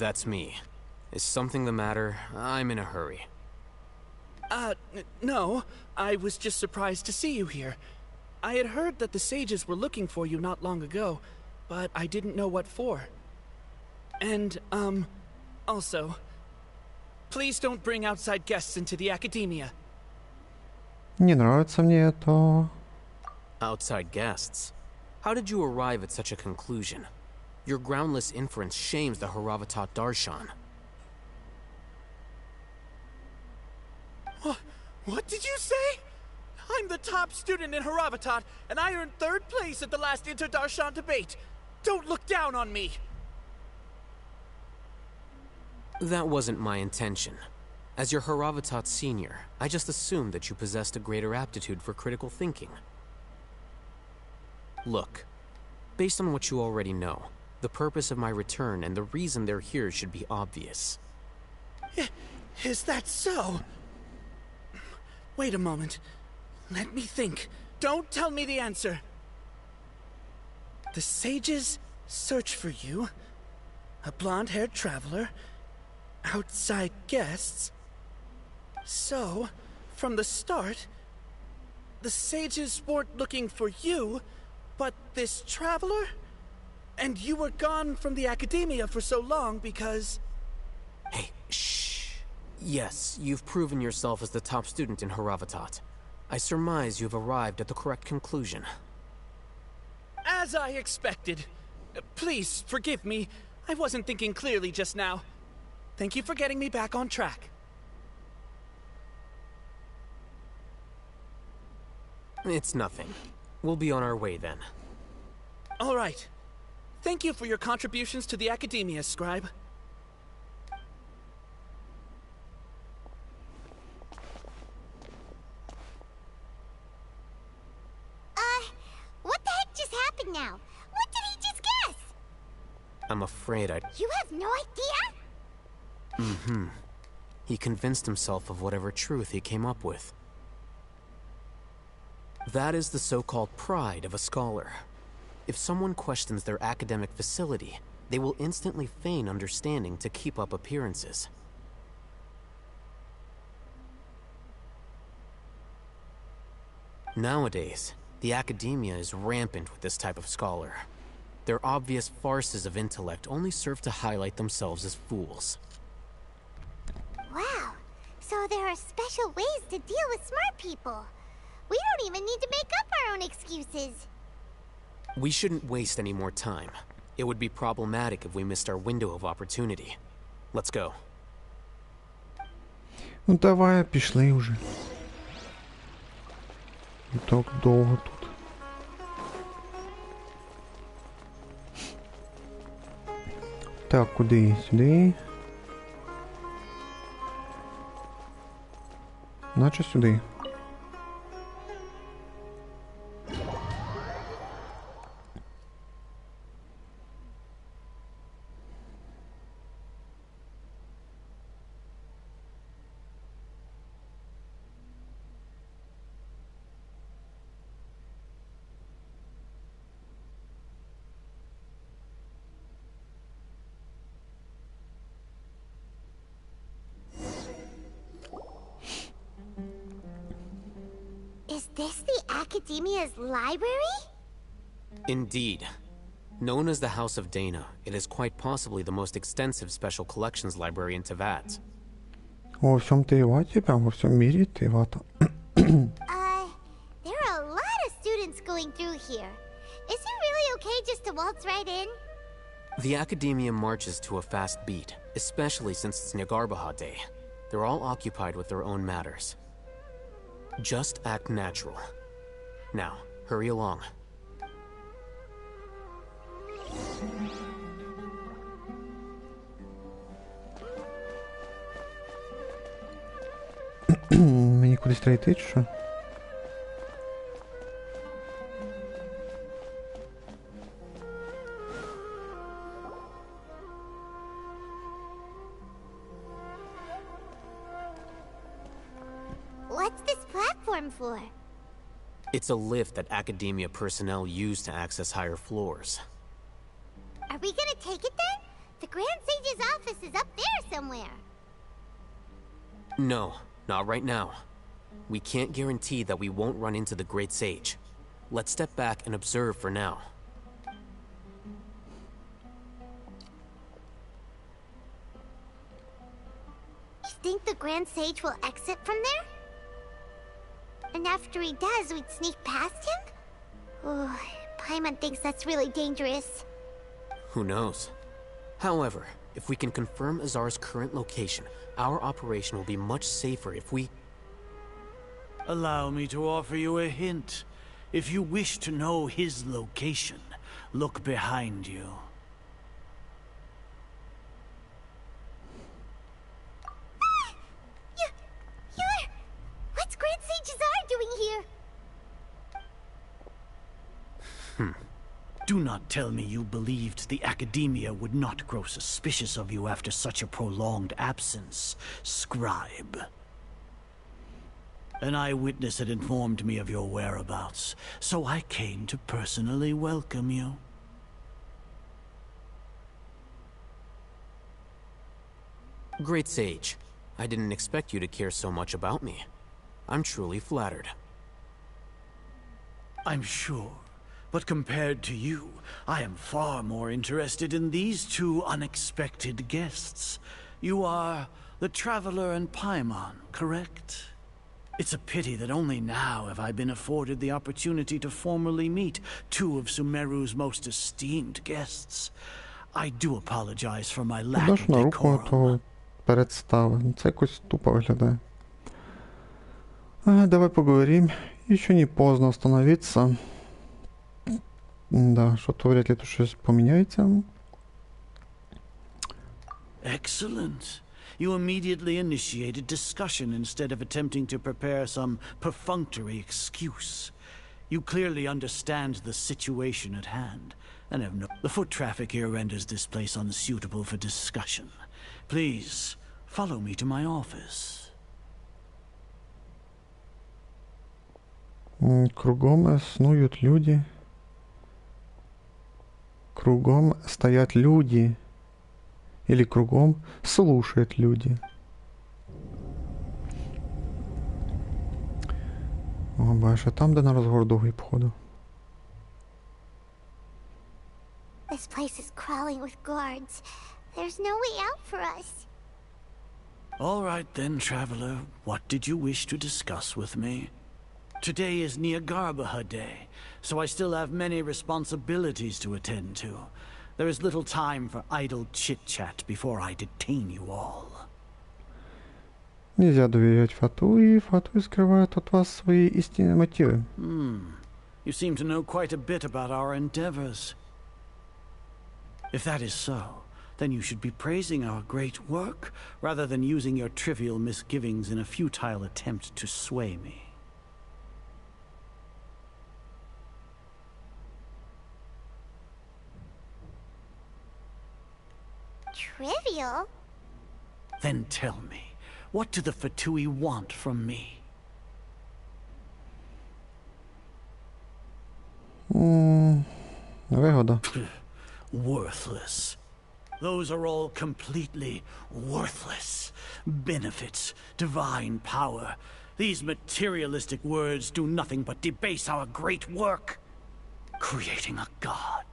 That's me. Is something the matter? I'm in a hurry. No. I was just surprised to see you here. I had heard that the sages were looking for you not long ago, but I didn't know what for. And, also, please don't bring outside guests into the Academia. Не нравится мне это. Outside guests? How did you arrive at such a conclusion? Your groundless inference shames the Haravatat Darshan. What did you say? I'm the top student in Haravatat, and I earned 3rd place at the last Inter-Darshan debate. Don't look down on me! That wasn't my intention. As your Haravatat senior, I just assumed that you possessed a greater aptitude for critical thinking. Look, based on what you already know, the purpose of my return and the reason they're here should be obvious. Is that so? Wait a moment. Let me think. Don't tell me the answer. The sages search for you. A blonde-haired traveler. Outside guests. So, from the start, the sages weren't looking for you, but this traveler? And you were gone from the Academia for so long because... Hey, shh. Yes, you've proven yourself as the top student in Haravatat. I surmise you've arrived at the correct conclusion. As I expected. Please, forgive me. I wasn't thinking clearly just now. Thank you for getting me back on track. It's nothing. We'll be on our way then. All right. Thank you for your contributions to the Academia, Scribe. What the heck just happened now? What did he just guess? I'm afraid You have no idea? Mm-hmm. He convinced himself of whatever truth he came up with. That is the so-called pride of a scholar. If someone questions their academic facility, they will instantly feign understanding to keep up appearances. Nowadays, the Academia is rampant with this type of scholar. Their obvious farces of intellect only serve to highlight themselves as fools. Wow. So there are special ways to deal with smart people. We don't even need to make up our own excuses. We shouldn't waste any more time. It would be problematic if we missed our window of opportunity. Let's go. Ну давай, пішли вже. Так довго тут. Так, куди? Сюди. Наче сюди. Is this the Academia's library? Indeed. Known as the House of Dana, it is quite possibly the most extensive special collections library in Teyvat. Во всем Тейвате, прям во всем мире Тейвата. There are a lot of students going through here. Is it really okay just to waltz right in? The Academia marches to a fast beat, especially since it's Nagarbaha Day. They're all occupied with their own matters. Just act natural. Now, hurry along. Мені кудись треба йти, чи що? What's this platform for? It's a lift that Academia personnel use to access higher floors. Are we gonna take it then? The Grand Sage's office is up there somewhere. No, not right now. We can't guarantee that we won't run into the Great Sage. Let's step back and observe for now. You think the Grand Sage will exit from there? And after he does, we'd sneak past him? Oh, Paimon thinks that's really dangerous. Who knows? However, if we can confirm Azar's current location, our operation will be much safer if we... Allow me to offer you a hint. If you wish to know his location, look behind you. You're... What's Grand Sage Azar doing here? Do not tell me you believed the Academia would not grow suspicious of you after such a prolonged absence, scribe. An eyewitness had informed me of your whereabouts, so I came to personally welcome you. Great Sage, I didn't expect you to care so much about me. I'm truly flattered. I'm sure. But compared to you, I am far more interested in these two unexpected guests. You are the Traveler and Paimon, correct? It's a pity that only now have I been afforded the opportunity to formally meet two of Sumeru's most esteemed guests. I do apologize for my lack of на руку decorum. того представи. Це якось тупо виглядає. Давай поговорим. Еще не поздно остановиться. Да, что-то вряд ли тут щось поміняється. Excellent. You immediately initiated discussion instead of attempting to prepare some perfunctory excuse. You clearly understand the situation at hand, and have no... The foot traffic here renders this place unsuitable for discussion. Please, follow me to my office. Кругом снуют люди. Кругом стоят люди. Или кругом слушают люди. О, бачиш, там, де на розговор довгий, походу. This place is crawling with guards. There's no way out for us. All right then, Traveler. What did you wish to discuss with me? Today is Nagarbaha Day, so I still have many responsibilities to attend to. There is little time for idle chit-chat before I detain you all. Нельзя доверять Фатуи. Фатуи скрывает от вас свои истинные мотивы. You seem to know quite a bit about our endeavors. If that is so, then you should be praising our great work, rather than using your trivial misgivings in a futile attempt to sway me. Trivial? Then tell me, what do the Fatui want from me? Вигода. Worthless. Those are all completely worthless. Benefits, divine power. These materialistic words do nothing but debase our great work. Creating a god.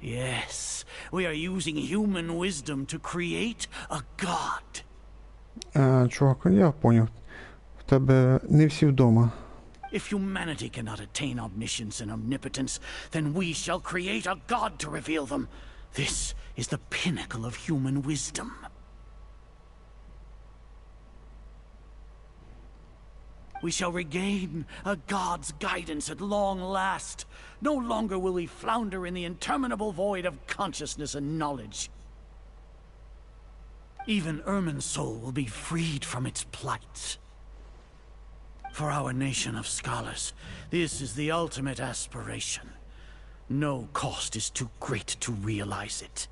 Yes, we are using human wisdom to create a god. Чувак, я поняв. В тебе не всі вдома. If humanity cannot attain omniscience and omnipotence, then we shall create a god to reveal them. This is the pinnacle of human wisdom. We shall regain a god's guidance at long last. No longer will we flounder in the interminable void of consciousness and knowledge. Even Ermin's soul will be freed from its plight. For our nation of scholars, this is the ultimate aspiration. No cost is too great to realize it.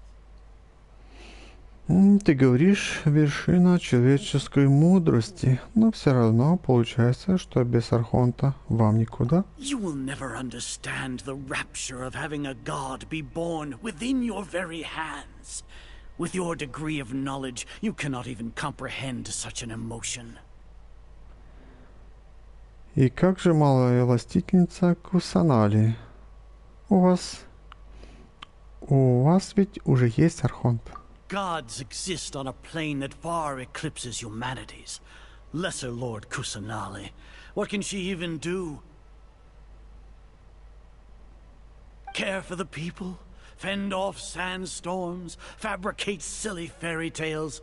Ты говоришь, вершина человеческой мудрости, но все равно получается, что без Архонта вам никуда. You will never understand the rapture of having a god be born within your very hands. With your degree of knowledge, you cannot even comprehend such an emotion. И как же малая властительница Кусанали? У вас ведь уже есть Архонт. Gods exist on a plane that far eclipses humanity's. Lesser Lord Kusanali. What can she even do? Care for the people? Fend off sandstorms? Fabricate silly fairy tales?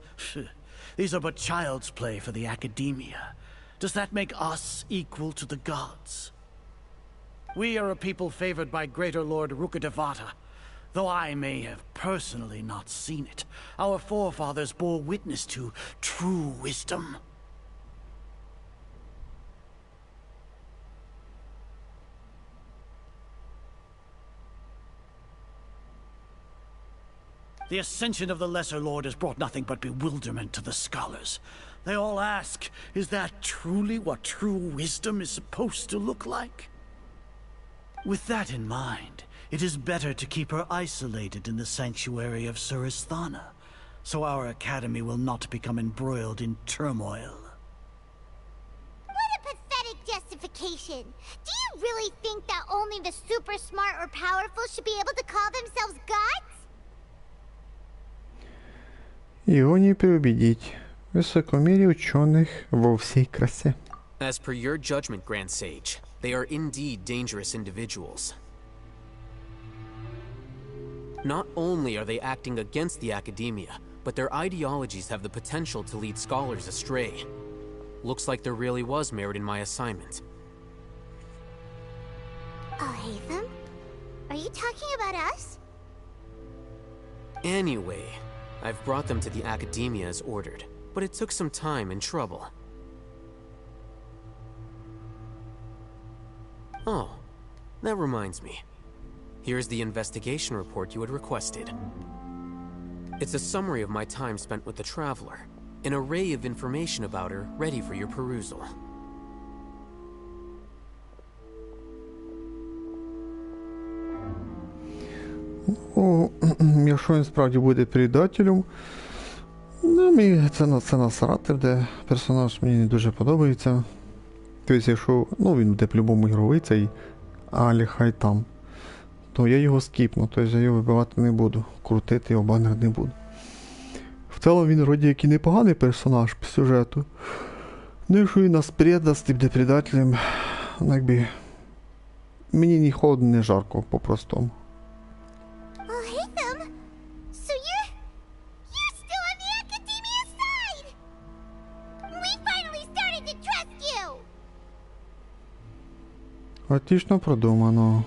These are but child's play for the academia. Does that make us equal to the gods? We are a people favored by Greater Lord Rukadevata. Though I may have personally not seen it, our forefathers bore witness to true wisdom. The ascension of the Lesser Lord has brought nothing but bewilderment to the scholars. They all ask, is that truly what true wisdom is supposed to look like? With that in mind, it is better to keep her isolated in the sanctuary of Suristhana, so our academy will not become embroiled in turmoil. What a pathetic justification! Do you really think that only the super smart or powerful should be able to call themselves gods? Его не переубедить. Высокомерие ученых во всей красе. As per your judgment, Grand Sage, they are indeed dangerous individuals. Not only are they acting against the academia, but their ideologies have the potential to lead scholars astray. Looks like there really was merit in my assignment. Oh, Hatham? Are you talking about us? Anyway, I've brought them to the academia as ordered, but it took some time and trouble. Oh, that reminds me. Here's the investigation report you had requested. It's a summary of my time spent with the Traveler, an array of information about her ready for your perusal. Ну, якщо він справді буде предателем, ну, мені це насрати, де персонаж мені не дуже подобається. Тобто, якщо, ну, він буде по-любому ігровий цей, але хай там, то я його скіпну, тобто я його вибивати не буду, крутити його банер не буду. В цілому він вроді як і непоганий персонаж по сюжету. Ну, якщо він нас предасть і буде предателем, ну, якби, мені ні холодно, ні жарко, по-простому. Oh, Hatham! Отлично продумано.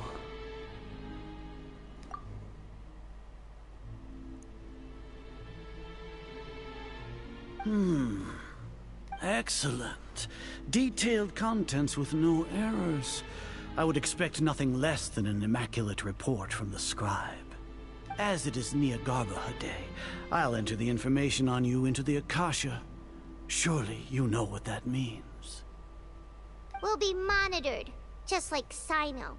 Excellent. Detailed contents with no errors. I would expect nothing less than an immaculate report from the scribe. As it is Niagarbaha Day, I'll enter the information on you into the Akasha. Surely you know what that means. We'll be monitored, just like Sino.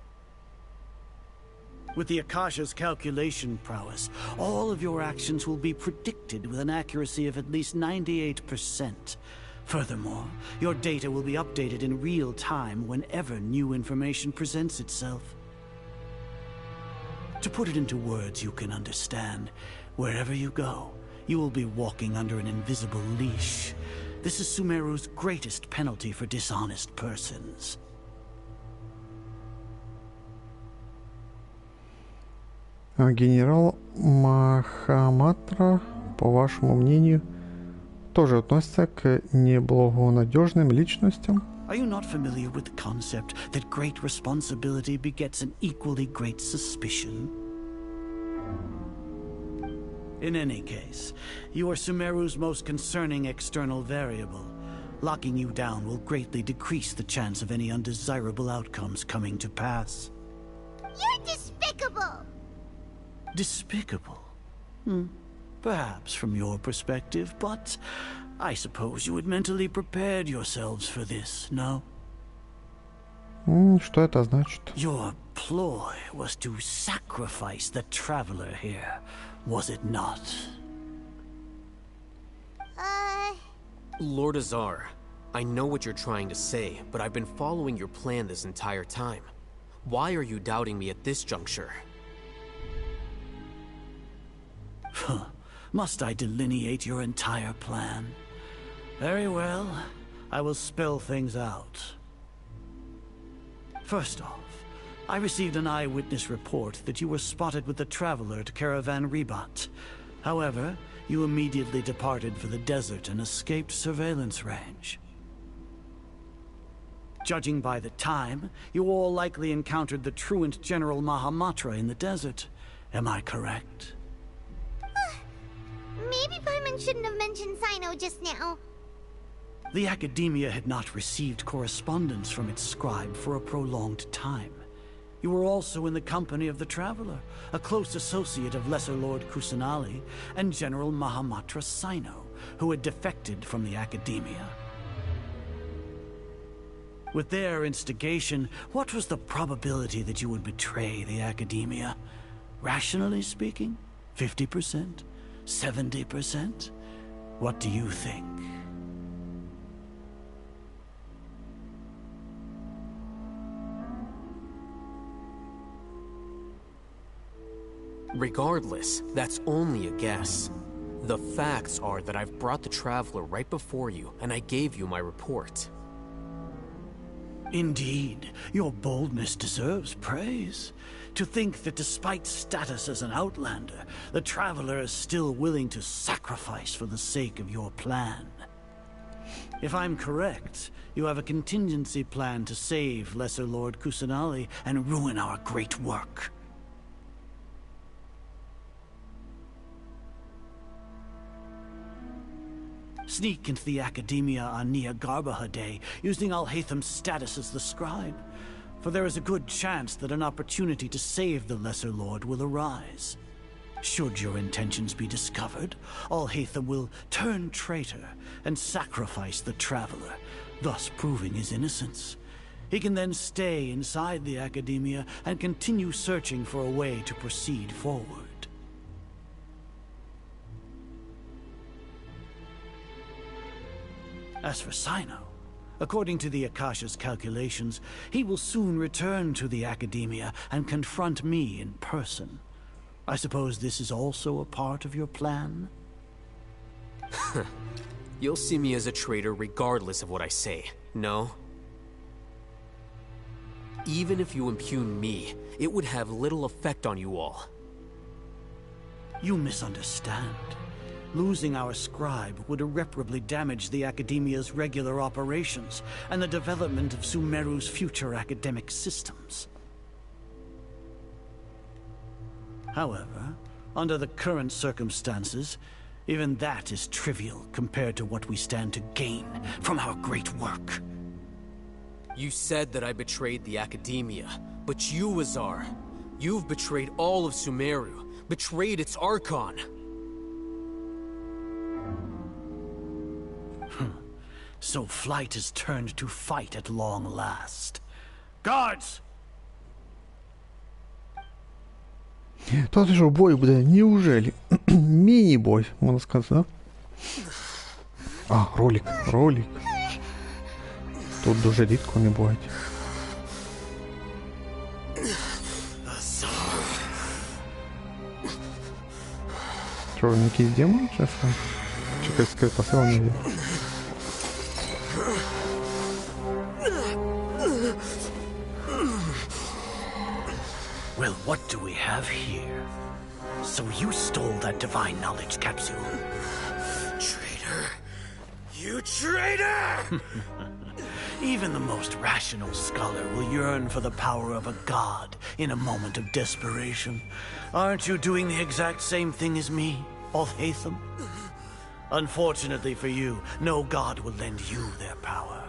With the Akasha's calculation prowess, all of your actions will be predicted with an accuracy of at least 98%. Furthermore, your data will be updated in real time whenever new information presents itself. To put it into words you can understand, wherever you go, you will be walking under an invisible leash. This is Sumeru's greatest penalty for dishonest persons. Генерал Махаматра, по вашему мнению, тоже относится к неблагонадежным личностям? Are you not familiar with the concept that great responsibility begets an equally great suspicion? In any case, you are Sumeru's most concerning external variable. Locking you down will greatly decrease the chance of any undesirable outcomes coming to pass. You're despicable! Despicable? Perhaps from your perspective, but I suppose you had mentally prepared yourselves for this, no? Что это значит? Your ploy was to sacrifice the traveler here, was it not? Lord Azar, I know what you're trying to say, but I've been following your plan this entire time. Why are you doubting me at this juncture? Must I delineate your entire plan? Very well, I will spell things out. First off, I received an eyewitness report that you were spotted with the traveler to Caravan Ribat. However, you immediately departed for the desert and escaped surveillance range. Judging by the time, you all likely encountered the truant General Mahamatra in the desert. Am I correct? Maybe Paimon shouldn't have mentioned Sino just now. The Academia had not received correspondence from its scribe for a prolonged time. You were also in the company of the Traveler, a close associate of Lesser Lord Kusanali and General Mahamatra Sino, who had defected from the Academia. With their instigation, what was the probability that you would betray the Academia? Rationally speaking, 50%? 70%? What do you think? Regardless, that's only a guess. The facts are that I've brought the Traveler right before you, and I gave you my report. Indeed, your boldness deserves praise. To think that despite status as an outlander, the Traveler is still willing to sacrifice for the sake of your plan. If I'm correct, you have a contingency plan to save Lesser Lord Kusanali and ruin our great work. Sneak into the Academia on Niagarbaha Day, using Alhaitham's status as the scribe. For there is a good chance that an opportunity to save the Lesser Lord will arise. Should your intentions be discovered, Alhaitham will turn traitor and sacrifice the Traveler, thus proving his innocence. He can then stay inside the Academia and continue searching for a way to proceed forward. As for Sino, according to the Akasha's calculations, he will soon return to the Academia and confront me in person. I suppose this is also a part of your plan? You'll see me as a traitor regardless of what I say, no? Even if you impugn me, it would have little effect on you all. You misunderstand. Losing our scribe would irreparably damage the Academia's regular operations and the development of Sumeru's future academic systems. However, under the current circumstances, even that is trivial compared to what we stand to gain from our great work. You said that I betrayed the Academia, but you, Azar, you've betrayed all of Sumeru, betrayed its Archon. So flight has turned to fight at long last. Guards! Та ти що, бой буде? Неужели? Міні-бой, можна сказати, да? А, ролик. Тут дуже рідко не боять. Що, він якийсь демон, чи що? Чи якась скрита сила не є? Well, what do we have here? So you stole that divine knowledge capsule. Traitor! You traitor! Even the most rational scholar will yearn for the power of a god in a moment of desperation. Aren't you doing the exact same thing as me, Alhaitham? Unfortunately for you, no god will lend you their power.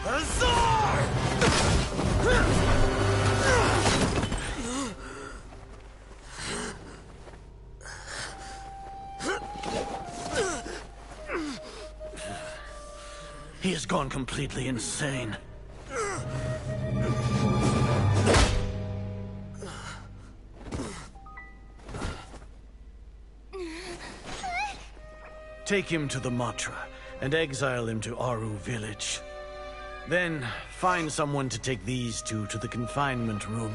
Azar! He has gone completely insane. Take him to the Matra and exile him to Aru village. Then find someone to take these two to the confinement room